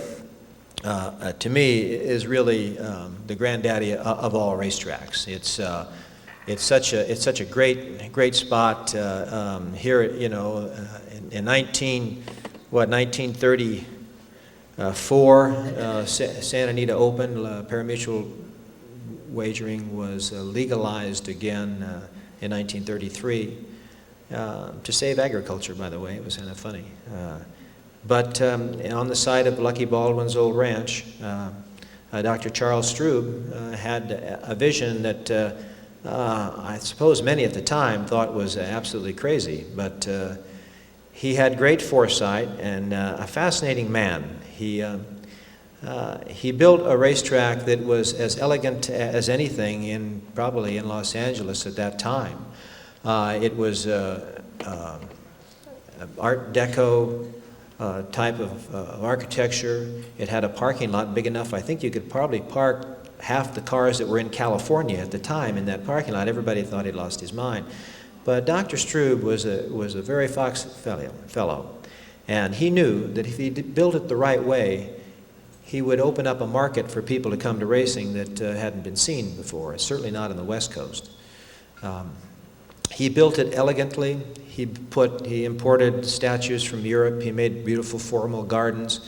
to me, is really the granddaddy of all racetracks. It's such a great spot here. In 1934, Santa Anita opened. Parimutuel wagering was legalized again in 1933 to save agriculture. By the way, it was kind of funny. But on the site of Lucky Baldwin's old ranch, Dr. Charles Strube had a vision that I suppose many at the time thought was absolutely crazy, but he had great foresight and a fascinating man. He built a racetrack that was as elegant as anything probably in Los Angeles at that time. It was Art Deco type of architecture. It had a parking lot big enough, I think you could probably park half the cars that were in California at the time in that parking lot. Everybody thought he'd lost his mind. But Dr. Strube was a very fox fellow, and he knew that if he built it the right way, he would open up a market for people to come to racing that hadn't been seen before, certainly not on the West Coast. He built it elegantly. He imported statues from Europe. He made beautiful formal gardens.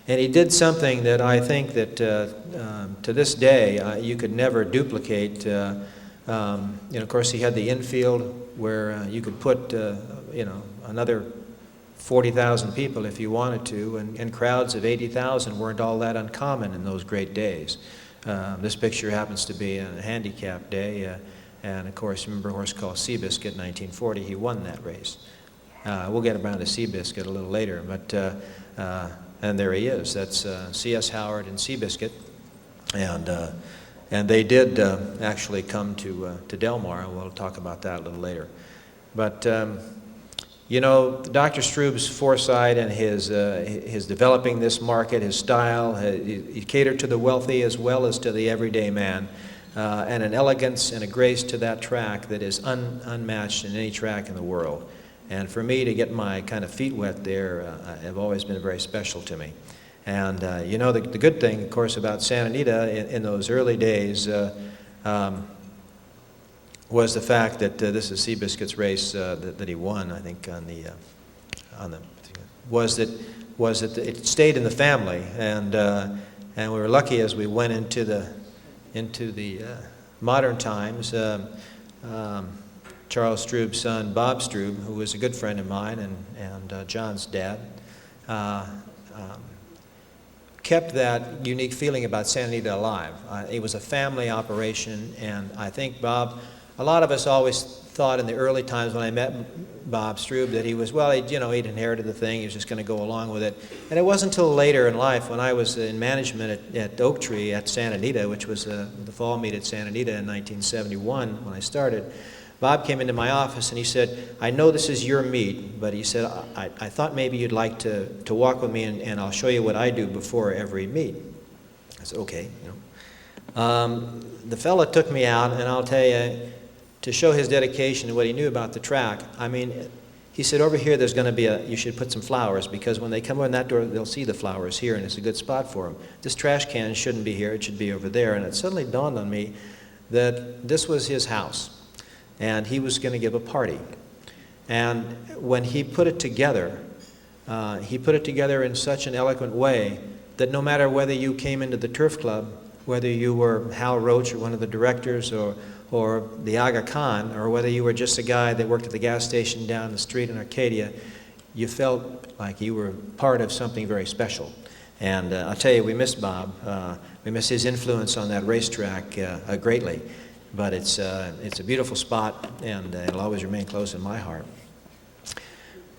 And he did something that I think that to this day you could never duplicate. Of course, he had the infield where you could put another 40,000 people if you wanted to, and crowds of 80,000 weren't all that uncommon in those great days. This picture happens to be a handicap day. And of course, remember a horse called Seabiscuit in 1940. He won that race. We'll get around to Seabiscuit a little later, but and there he is. That's C.S. Howard and Seabiscuit, and they did actually come to Del Mar. We'll talk about that a little later. But Dr. Strube's foresight and his developing this market, his style, he catered to the wealthy as well as to the everyday man. And an elegance and a grace to that track that is unmatched in any track in the world. And for me to get my kind of feet wet there have always been very special to me. And the good thing, of course, about Santa Anita in those early days was the fact that this is Seabiscuit's race that he won, I think, was that it stayed in the family, and we were lucky as we went into the modern times. Charles Strube's son, Bob Strube, who was a good friend of mine and John's dad, kept that unique feeling about Santa Anita alive. It was a family operation, and I think Bob, a lot of us always thought in the early times when I met Bob Strube that he was, he'd inherited the thing, he was just going to go along with it. And it wasn't until later in life when I was in management at Oak Tree at Santa Anita, which was the fall meet at Santa Anita in 1971 when I started. Bob came into my office and he said, I know this is your meet, but he said, I thought maybe you'd like to walk with me and I'll show you what I do before every meet. I said, okay. The fella took me out, and I'll tell you, to show his dedication and what he knew about the track, he said, over here there's going to be you should put some flowers, because when they come in that door, they'll see the flowers here, and it's a good spot for them. This trash can shouldn't be here, it should be over there. And it suddenly dawned on me that this was his house, and he was going to give a party. And when he put it together in such an eloquent way that no matter whether you came into the Turf Club, whether you were Hal Roach or one of the directors or the Aga Khan, or whether you were just a guy that worked at the gas station down the street in Arcadia, you felt like you were part of something very special. And I'll tell you, we miss Bob. We miss his influence on that racetrack greatly. But it's a beautiful spot, and it'll always remain close in my heart.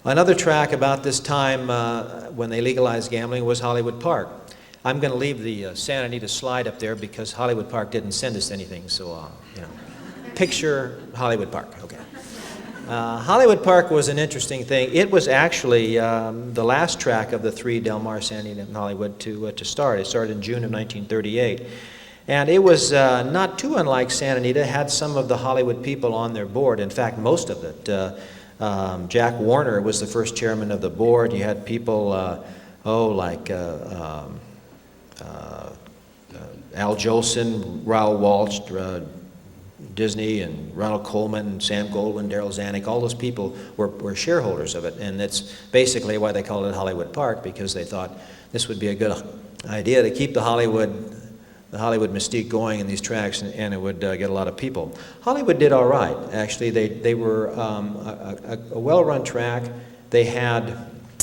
Another track about this time when they legalized gambling was Hollywood Park. I'm going to leave the Santa Anita slide up there because Hollywood Park didn't send us anything, so picture Hollywood Park. Okay. Hollywood Park was an interesting thing. It was actually the last track of the three, Del Mar, Santa Anita, and Hollywood, to start. It started in June of 1938. And it was not too unlike Santa Anita. It had some of the Hollywood people on their board. In fact, most of it. Jack Warner was the first chairman of the board. You had people, Al Jolson, Raoul Walsh, Disney, and Ronald Coleman, Sam Goldwyn, Darryl Zanuck, all those people were shareholders of it, and that's basically why they called it Hollywood Park, because they thought this would be a good idea to keep the Hollywood mystique going in these tracks, and it would get a lot of people. Hollywood did all right, actually. They were a well-run track. They had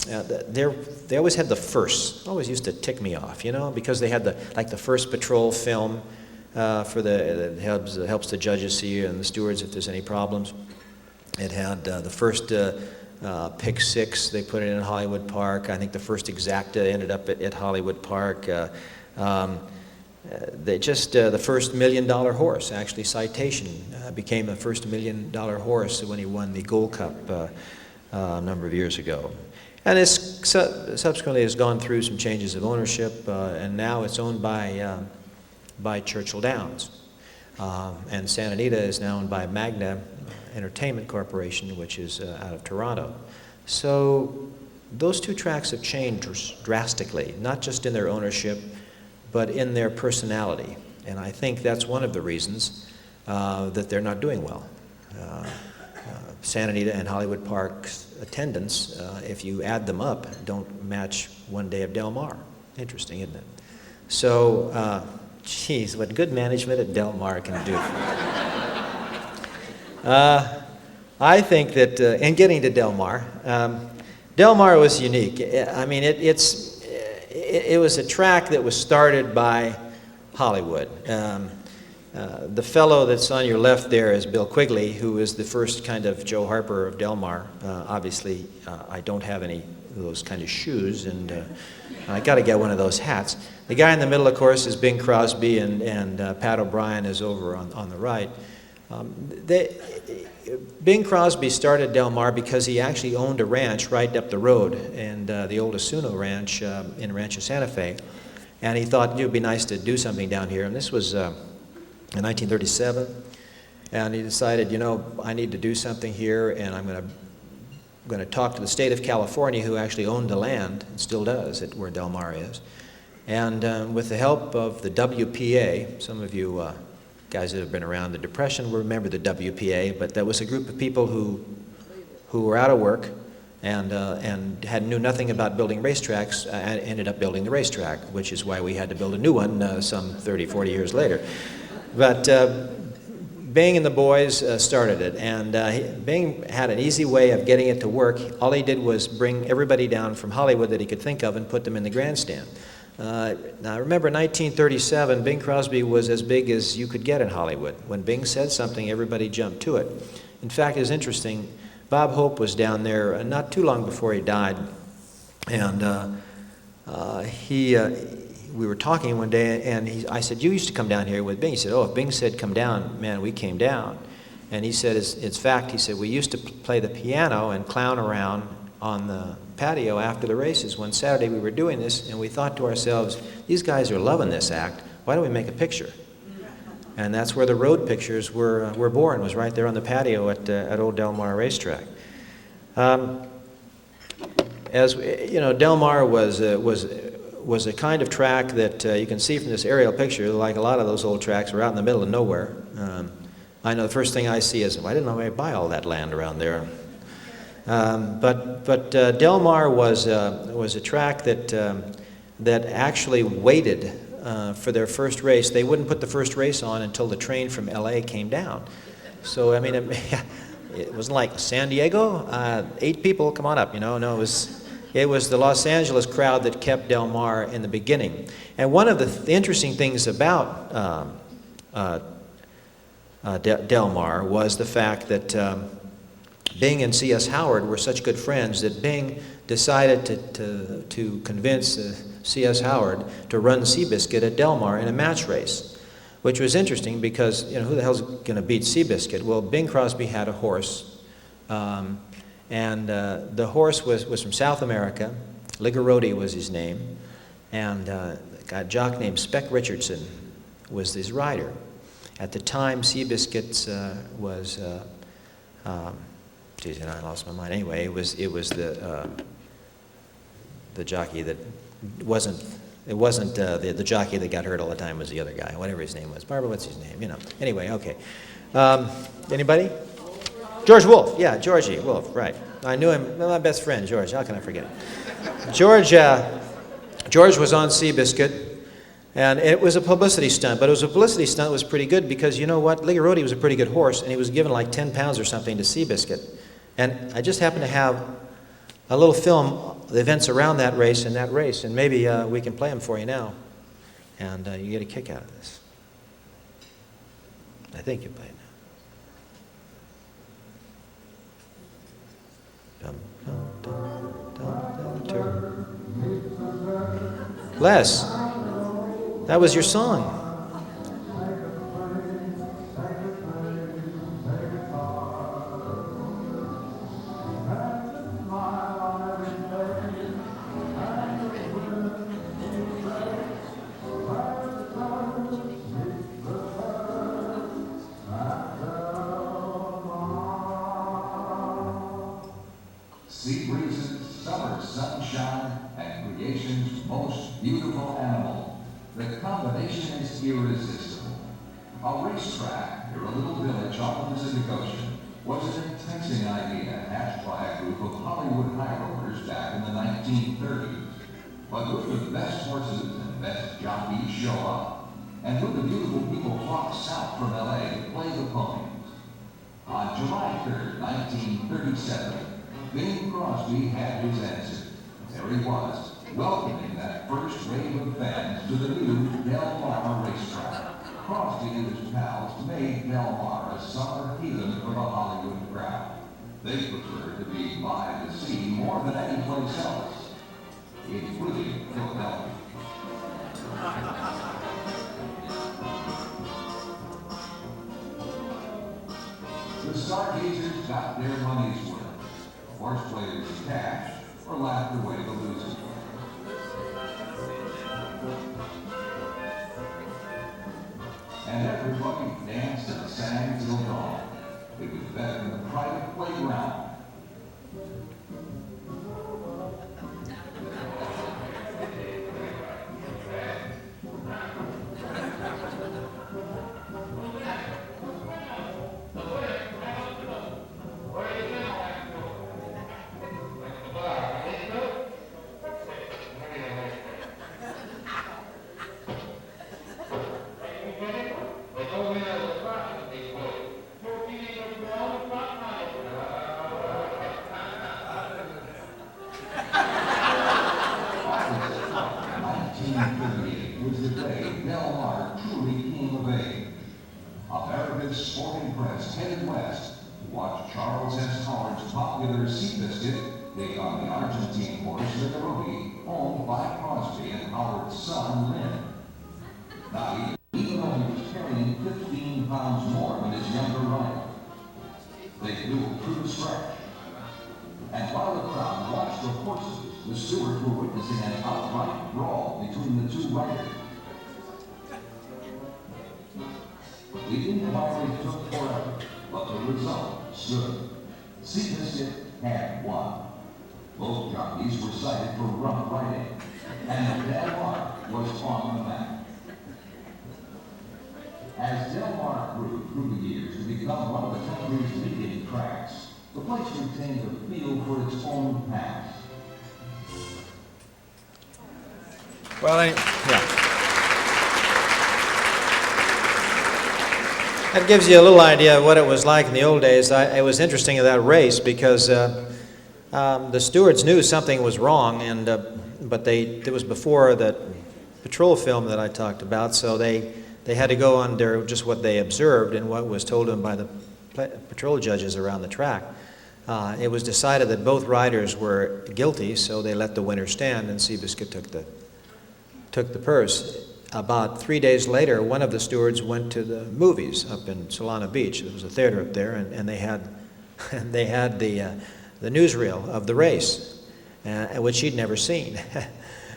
they always had the firsts. Always used to tick me off, you know, because they had the first patrol film that helps the judges see and the stewards if there's any problems. It had the first pick six. They put it in Hollywood Park. I think the first exacta ended up at Hollywood Park. The first $1 million horse, actually, Citation became the first $1 million horse when he won the Gold Cup a number of years ago. And it subsequently has gone through some changes of ownership, and now it's owned by Churchill Downs. And Santa Anita is now owned by Magna Entertainment Corporation, which is out of Toronto. So those two tracks have changed drastically, not just in their ownership, but in their personality. And I think that's one of the reasons that they're not doing well. Santa Anita and Hollywood Park's attendance, if you add them up, don't match one day of Del Mar. Interesting, isn't it? So, geez, what good management at Del Mar can do. I think that, in getting to Del Mar was unique. I mean, it was a track that was started by Hollywood. The fellow that's on your left there is Bill Quigley, who is the first kind of Joe Harper of Del Mar. Obviously, I don't have any of those kind of shoes, and I got to get one of those hats. The guy in the middle, of course, is Bing Crosby, and Pat O'Brien is over on the right. Bing Crosby started Del Mar because he actually owned a ranch right up the road, and the old Asuno Ranch in Rancho Santa Fe, and he thought it would be nice to do something down here, and this was in 1937, and he decided, you know, I need to do something here, and I'm going to talk to the state of California, who actually owned the land, and still does, where Del Mar is, and with the help of the WPA, some of you guys that have been around the Depression will remember the WPA, but that was a group of people who were out of work and knew nothing about building racetracks, and ended up building the racetrack, which is why we had to build a new one some 30, 40 years later. But Bing and the boys started it, and Bing had an easy way of getting it to work. All he did was bring everybody down from Hollywood that he could think of and put them in the grandstand. Now, remember, 1937, Bing Crosby was as big as you could get in Hollywood. When Bing said something, everybody jumped to it. In fact, it's interesting, Bob Hope was down there not too long before he died, and we were talking one day, and I said, you used to come down here with Bing. He said, oh, if Bing said come down, man, we came down. And he said, it's fact, he said, we used to play the piano and clown around on the patio after the races. One Saturday we were doing this, and we thought to ourselves, these guys are loving this act, why don't we make a picture? And that's where the road pictures were born, was right there on the patio at Old Del Mar Racetrack. As you know, Del Mar was a kind of track that you can see from this aerial picture, like a lot of those old tracks, were out in the middle of nowhere. I know the first thing I see is, I didn't know I'd buy all that land around there. But Del Mar was a track that actually waited for their first race. They wouldn't put the first race on until the train from LA came down. So, I mean, it wasn't like San Diego, 8 people, come on up, you know. No, it was the Los Angeles crowd that kept Del Mar in the beginning. And one of the interesting things about Del Mar was the fact that Bing and C.S. Howard were such good friends that Bing decided to convince C.S. Howard to run Seabiscuit at Del Mar in a match race, which was interesting because, you know, who the hell's going to beat Seabiscuit? Well, Bing Crosby had a horse, and the horse was from South America. Ligarodi was his name, and a jock named Speck Richardson was his rider. At the time, Seabiscuit was... geez, you know, I lost my mind. Anyway, it was the jockey that wasn't It wasn't the jockey that got hurt all the time. Was the other guy, whatever his name was. Barbara, what's his name? You know. Anyway, okay. Anybody? George Wolfe. Yeah, Georgie Wolfe. Right. I knew him. My best friend, George. How can I forget him? George was on Seabiscuit. And it was a publicity stunt, but it was a publicity stunt that was pretty good because you know what? Ligarodi was a pretty good horse, and he was given like 10 pounds or something to Seabiscuit. And I just happened to have a little film, the events around that race, and maybe we can play them for you now. And you get a kick out of this. I think you play it now. Dum, dum, dum, dum, dum. Les. That was your song. Sea breezes, summer sunshine, and creation's most beautiful animal. The combination is irresistible. A racetrack near a little village off the Pacific Ocean was an enticing idea hatched by a group of Hollywood high-rollers back in the 1930s. But would the best horses and best jockeys show up? And would the beautiful people flock south from LA to play the ponies? On July 3rd, 1937, Bing Crosby had his answer. There he was, welcoming that first wave of fans to the new Del Mar racetrack. Crosby and his pals made Del Mar a summer haven for the Hollywood crowd. They preferred to be by the sea more than any place else, including Philadelphia. The stargazers got their money's worth. Horse players cash or laughed away the losers. And everybody danced and sang till dawn. It was better than the private playground. Was the day Del Mar truly came of age. America's sporting press headed west to watch Charles S. Howard's popular Seabiscuit take on the Argentine horse Ligarodi, owned by Crosby and Howard's son Lynn. Now, even though he was carrying 15 pounds more than his younger rival, they dueled through the stretch. And while the crowd watched the horses, the stewards were witnessing an outright brawl between the two riders. The inquiry took forever, but the result stood. Seabiscuit had won. Both jockeys were cited for rough riding, and Del Mar was on the map. As Del Mar grew through the years to become one of the country's leading tracks, the place retained a feel for its own past. Well, yeah. That gives you a little idea of what it was like in the old days. It was interesting in that race because the stewards knew something was wrong, but it was before that patrol film that I talked about, so they had to go under just what they observed and what was told them by the patrol judges around the track. It was decided that both riders were guilty, so they let the winner stand, and Seabiscuit took the purse. About 3 days later, one of the stewards went to the movies up in Solana Beach. There was a theater up there, and they had the newsreel of the race, which he'd never seen.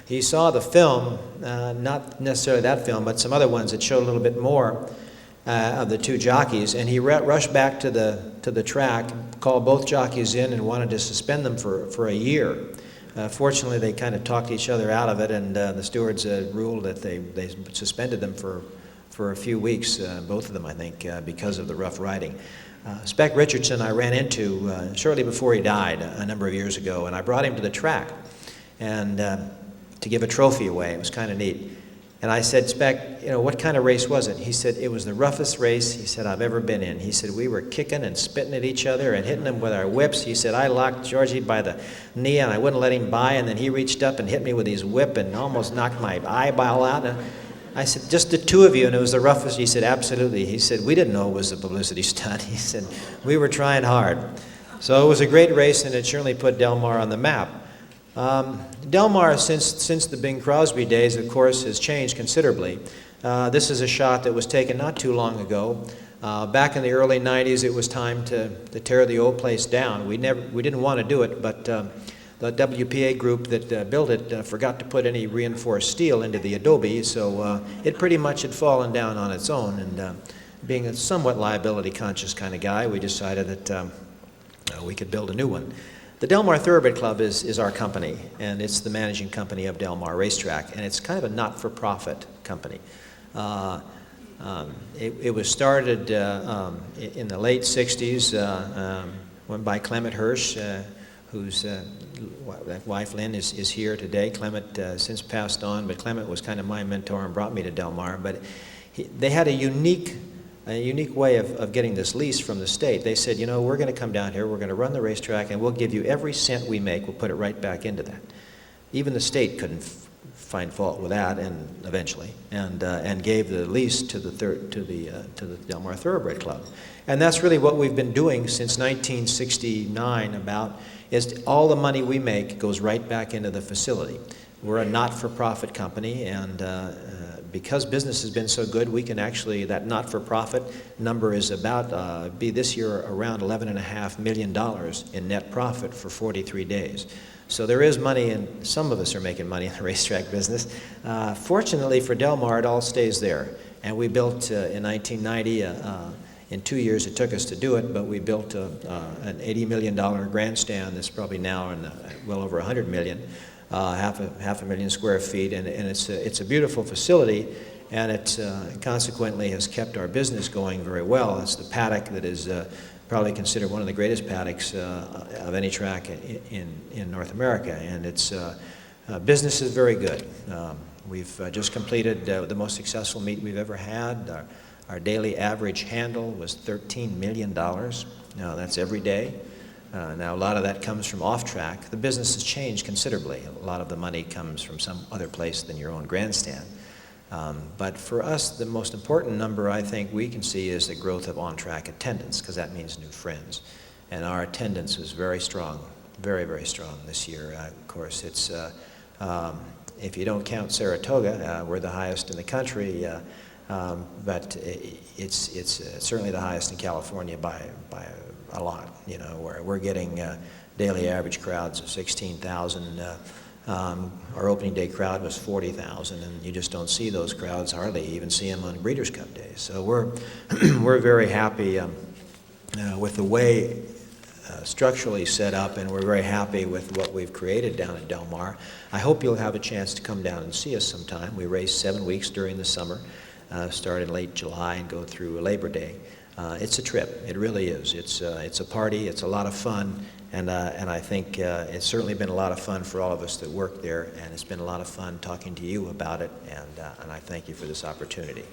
He saw the film, not necessarily that film, but some other ones that showed a little bit more of the two jockeys, and he rushed back to the track, called both jockeys in, and wanted to suspend them for a year Fortunately, they kind of talked each other out of it, and the stewards ruled that they suspended them for a few weeks, both of them, I think, because of the rough riding. Spec Richardson I ran into shortly before he died a number of years ago, and I brought him to the track and to give a trophy away. It was kind of neat. And I said, Spec, what kind of race was it? He said, it was the roughest race, he said, I've ever been in. He said, we were kicking and spitting at each other and hitting them with our whips. He said, I locked Georgie by the knee and I wouldn't let him by, and then he reached up and hit me with his whip and almost knocked my eyeball out. And I said, just the two of you, and it was the roughest? He said, absolutely. He said, we didn't know it was a publicity stunt. He said, we were trying hard. So it was a great race, and it certainly put Del Mar on the map. Del Mar, since the Bing Crosby days, of course, has changed considerably. This is a shot that was taken not too long ago. Back in the early 90s, it was time to tear the old place down. We didn't want to do it, but the WPA group that built it forgot to put any reinforced steel into the adobe, so it pretty much had fallen down on its own. And being a somewhat liability-conscious kind of guy, we decided that we could build a new one. The Del Mar Thoroughbred Club is our company, and it's the managing company of Del Mar Racetrack, and it's kind of a not-for-profit company. It was started in the late 60s by Clement Hirsch, whose wife Lynn is here today. Clement since passed on, but Clement was kind of my mentor and brought me to Del Mar. But they had a unique way of getting this lease from the state. They said, we're going to come down here, we're going to run the racetrack, and we'll give you every cent we make, we'll put it right back into that. Even the state couldn't find fault with that, and eventually, and gave the lease to the Del Mar Thoroughbred Club. And that's really what we've been doing since 1969 is all the money we make goes right back into the facility. We're a not-for-profit company, and because business has been so good, we can actually, that not-for-profit number is about, be this year around $11.5 million in net profit for 43 days. So there is money, and some of us are making money in the racetrack business. Fortunately for Del Mar, it all stays there. And we built in 1990, in 2 years it took us to do it, but we built an $80 million grandstand that's probably now in well over $100 million. Half a million square feet, and it's a beautiful facility, and it consequently has kept our business going very well. It's the paddock that is probably considered one of the greatest paddocks of any track in North America, and its business is very good. We've just completed the most successful meet we've ever had. Our daily average handle was $13 million. Now that's every day. Now, a lot of that comes from off-track. The business has changed considerably. A lot of the money comes from some other place than your own grandstand. But for us, the most important number I think we can see is the growth of on-track attendance, because that means new friends. And our attendance was very strong, very, very strong this year. Of course, it's, if you don't count Saratoga, we're the highest in the country, but it's certainly the highest in California by a lot, where we're getting daily average crowds of 16,000. Our opening day crowd was 40,000, and you just don't see those crowds, hardly even see them on Breeders' Cup days. So we're very happy with the way structurally set up, and we're very happy with what we've created down at Del Mar. I hope you'll have a chance to come down and see us sometime. We race 7 weeks during the summer, start in late July and go through Labor Day. It's a trip. It really is. It's a party. It's a lot of fun, and I think it's certainly been a lot of fun for all of us that work there, and it's been a lot of fun talking to you about it, and I thank you for this opportunity.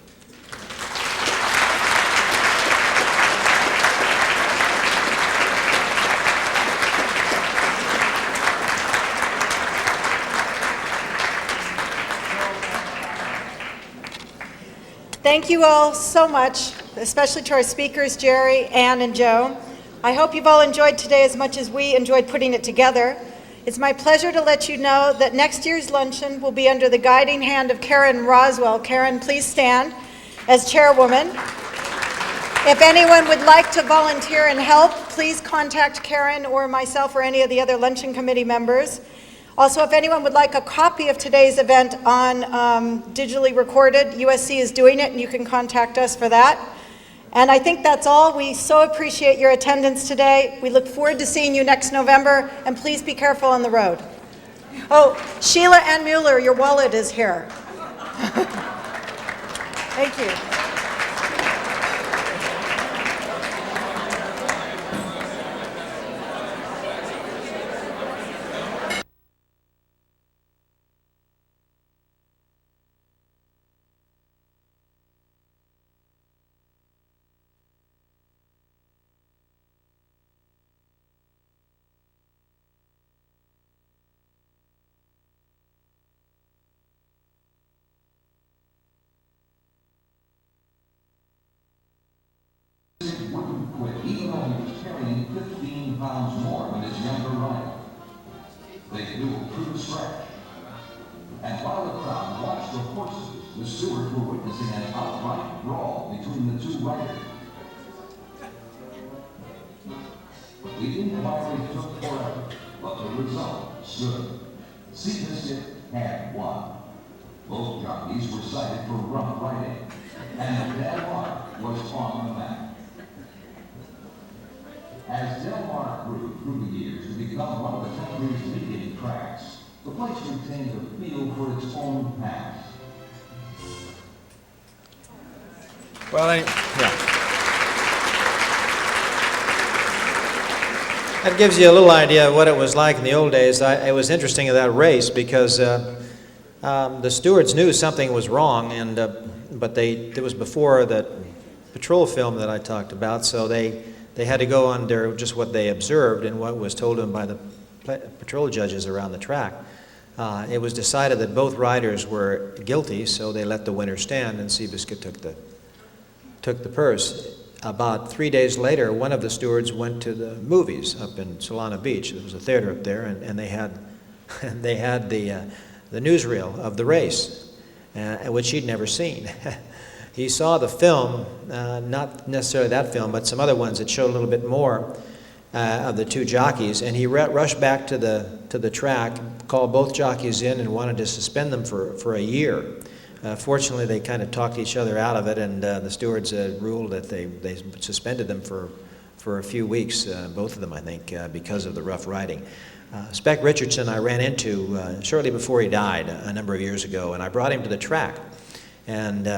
Thank you all so much, especially to our speakers, Jerry, Ann, and Joe. I hope you've all enjoyed today as much as we enjoyed putting it together. It's my pleasure to let you know that next year's luncheon will be under the guiding hand of Karen Roswell. Karen, please stand as chairwoman. If anyone would like to volunteer and help, please contact Karen or myself or any of the other luncheon committee members. Also, if anyone would like a copy of today's event on digitally recorded, USC is doing it, and you can contact us for that. And I think that's all. We so appreciate your attendance today. We look forward to seeing you next November, and please be careful on the road. Oh, Sheila Ann Mueller, your wallet is here. Thank you. Wouldn't quit even though he was carrying 15 pounds more than his younger rival. They flew through the stretch. And while the crowd watched the horses, the stewards were witnessing an outright brawl between the two riders. The inquiry took forever, but the result stood. Seabiscuit had won. Both jockeys were cited for rough riding, and Del Mar was on the map. As Del Mar grew through the years to become one of the country's leading tracks, the place retained a feel for its own past. Well, that gives you a little idea of what it was like in the old days. It was interesting in that race because the stewards knew something was wrong, and but it was before that patrol film that I talked about, so they had to go under just what they observed and what was told them by the patrol judges around the track. It was decided that both riders were guilty, so they let the winner stand, and Seabiscuit took the purse. About 3 days later, one of the stewards went to the movies up in Solana Beach. There was a theater up there, and they had the newsreel of the race, which he'd never seen. He saw the film, not necessarily that film, but some other ones that showed a little bit more of the two jockeys, and he rushed back to the track, called both jockeys in, and wanted to suspend them for a year. Fortunately, they kind of talked each other out of it, and the stewards ruled that they suspended them for a few weeks, both of them, I think, because of the rough riding. Spec Richardson I ran into shortly before he died a number of years ago, and I brought him to the track and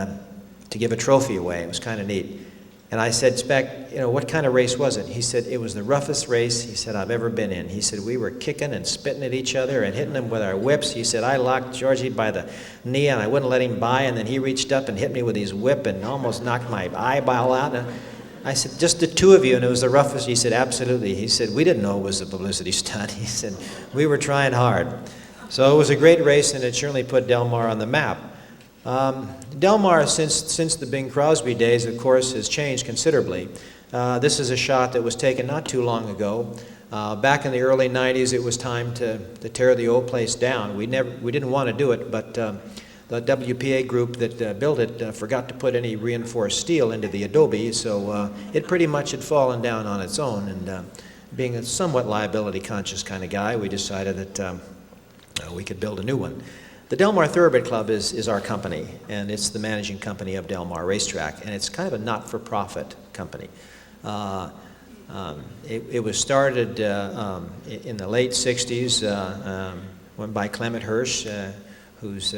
to give a trophy away. It was kind of neat. And I said, Spec, what kind of race was it? He said, it was the roughest race, he said, I've ever been in. He said, we were kicking and spitting at each other and hitting them with our whips. He said, I locked Georgie by the knee and I wouldn't let him by, and then he reached up and hit me with his whip and almost knocked my eyeball out. And I said, just the two of you, and it was the roughest? He said, absolutely. He said, we didn't know it was a publicity stunt. He said, we were trying hard. So it was a great race, and it certainly put Del Mar on the map. Del Mar, since the Bing Crosby days, of course, has changed considerably. This is a shot that was taken not too long ago. Back in the early 90s, it was time to tear the old place down. We didn't want to do it, but the WPA group that built it forgot to put any reinforced steel into the adobe, so it pretty much had fallen down on its own. And being a somewhat liability-conscious kind of guy, we decided that we could build a new one. The Del Mar Thoroughbred Club is our company, and it's the managing company of Del Mar Racetrack, and it's kind of a not-for-profit company. It was started in the late 60s by Clement Hirsch, whose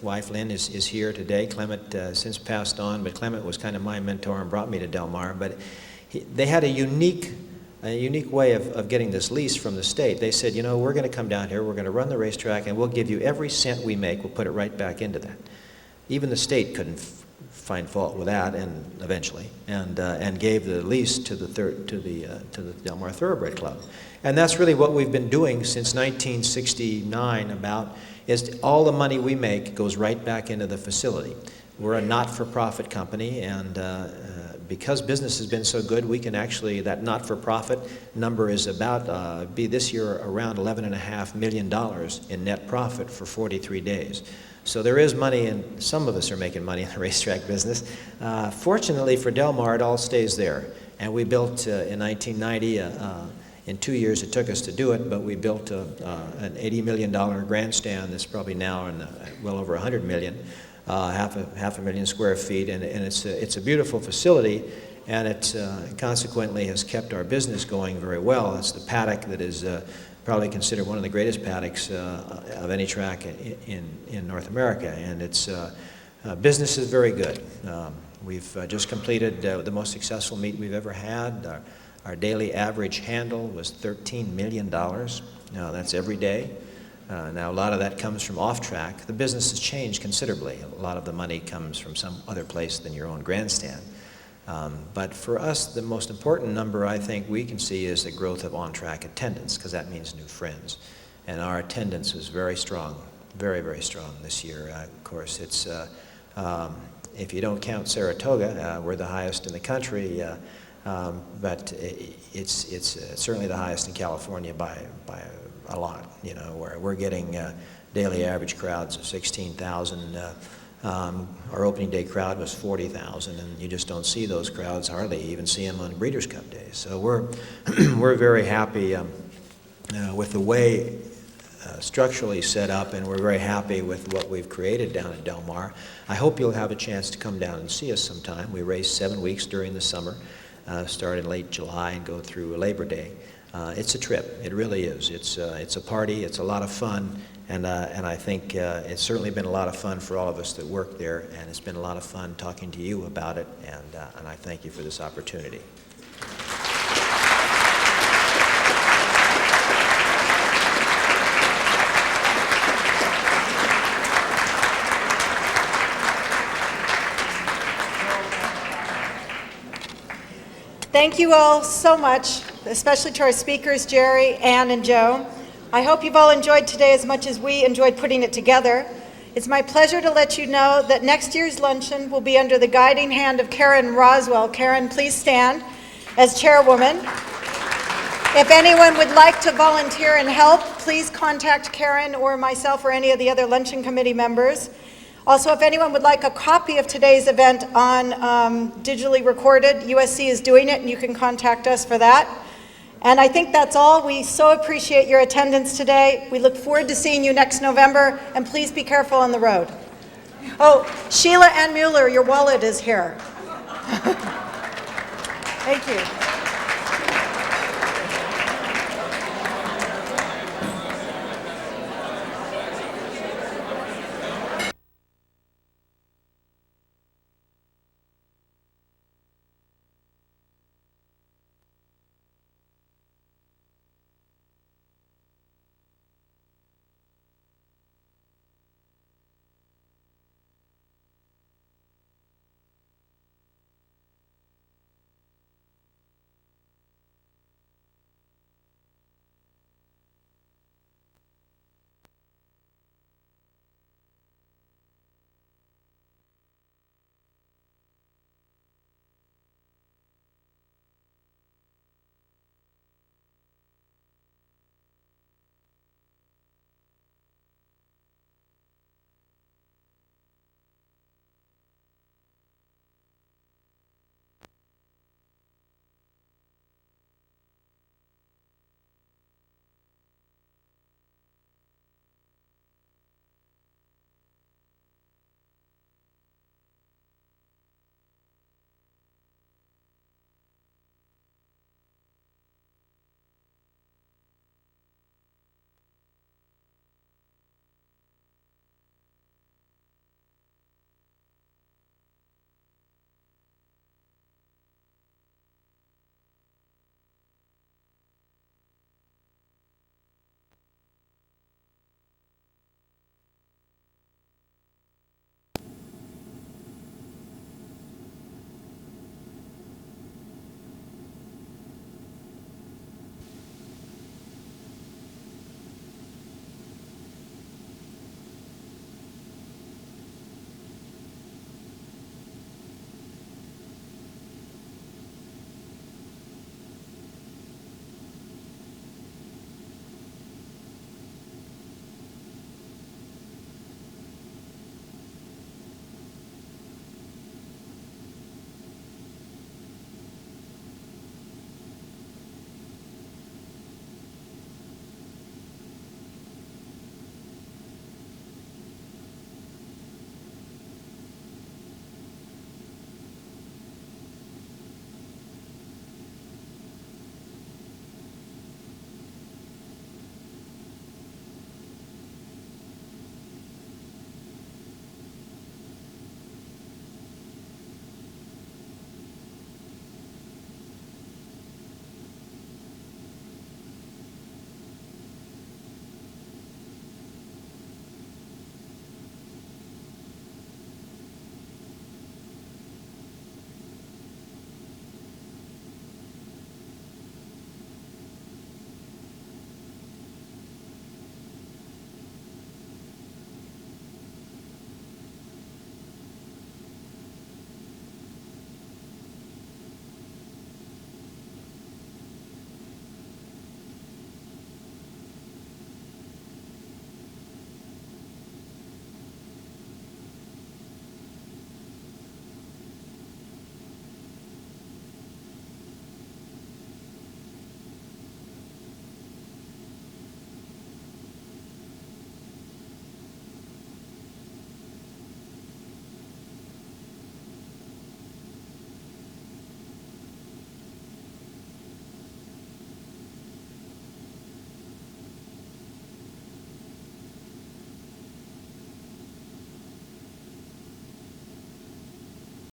wife Lynn is here today. Clement since passed on, but Clement was kind of my mentor and brought me to Del Mar. But they had a unique way of getting this lease from the state. They said, we're going to come down here, we're going to run the racetrack, and we'll give you every cent we make, we'll put it right back into that. Even the state couldn't find fault with that, and eventually, and gave the lease to the Del Mar Thoroughbred Club. And that's really what we've been doing since 1969 is all the money we make goes right back into the facility. We're a not-for-profit company, and because business has been so good, we can actually, that not-for-profit number is about, be this year around $11.5 million in net profit for 43 days. So there is money, and some of us are making money in the racetrack business. Fortunately for Del Mar, it all stays there. And we built in 1990, in 2 years it took us to do it, but we built an $80 million grandstand that's probably now in well over $100 million. Half a million square feet, and it's a beautiful facility, and it consequently has kept our business going very well. It's the paddock that is probably considered one of the greatest paddocks of any track in North America, and its business is very good. We've just completed the most successful meet we've ever had. Our daily average handle was $13 million. Now, that's every day. Now, a lot of that comes from off-track. The business has changed considerably. A lot of the money comes from some other place than your own grandstand. But for us, the most important number I think we can see is the growth of on-track attendance, because that means new friends. And our attendance was very strong, very, very strong this year. Of course, it's, if you don't count Saratoga, we're the highest in the country, but it's certainly the highest in California by a lot, you know, where we're getting daily average crowds of 16,000. Our opening day crowd was 40,000, and you just don't see those crowds, hardly even see them on Breeders' Cup days. So we're very happy with the way structurally set up, and we're very happy with what we've created down at Del Mar. I hope you'll have a chance to come down and see us sometime. We race 7 weeks during the summer, start in late July and go through Labor Day. It's a trip. It really is. It's a party. It's a lot of fun, and I think it's certainly been a lot of fun for all of us that work there, and it's been a lot of fun talking to you about it, and I thank you for this opportunity. Thank you all so much, especially to our speakers, Jerry, Ann, and Joe. I hope you've all enjoyed today as much as we enjoyed putting it together. It's my pleasure to let you know that next year's luncheon will be under the guiding hand of Karen Roswell. Karen, please stand as chairwoman. If anyone would like to volunteer and help, please contact Karen or myself or any of the other luncheon committee members. Also, if anyone would like a copy of today's event on digitally recorded, USC is doing it, and you can contact us for that. And I think that's all. We so appreciate your attendance today. We look forward to seeing you next November, and please be careful on the road. Oh, Sheila Ann Mueller, your wallet is here. Thank you.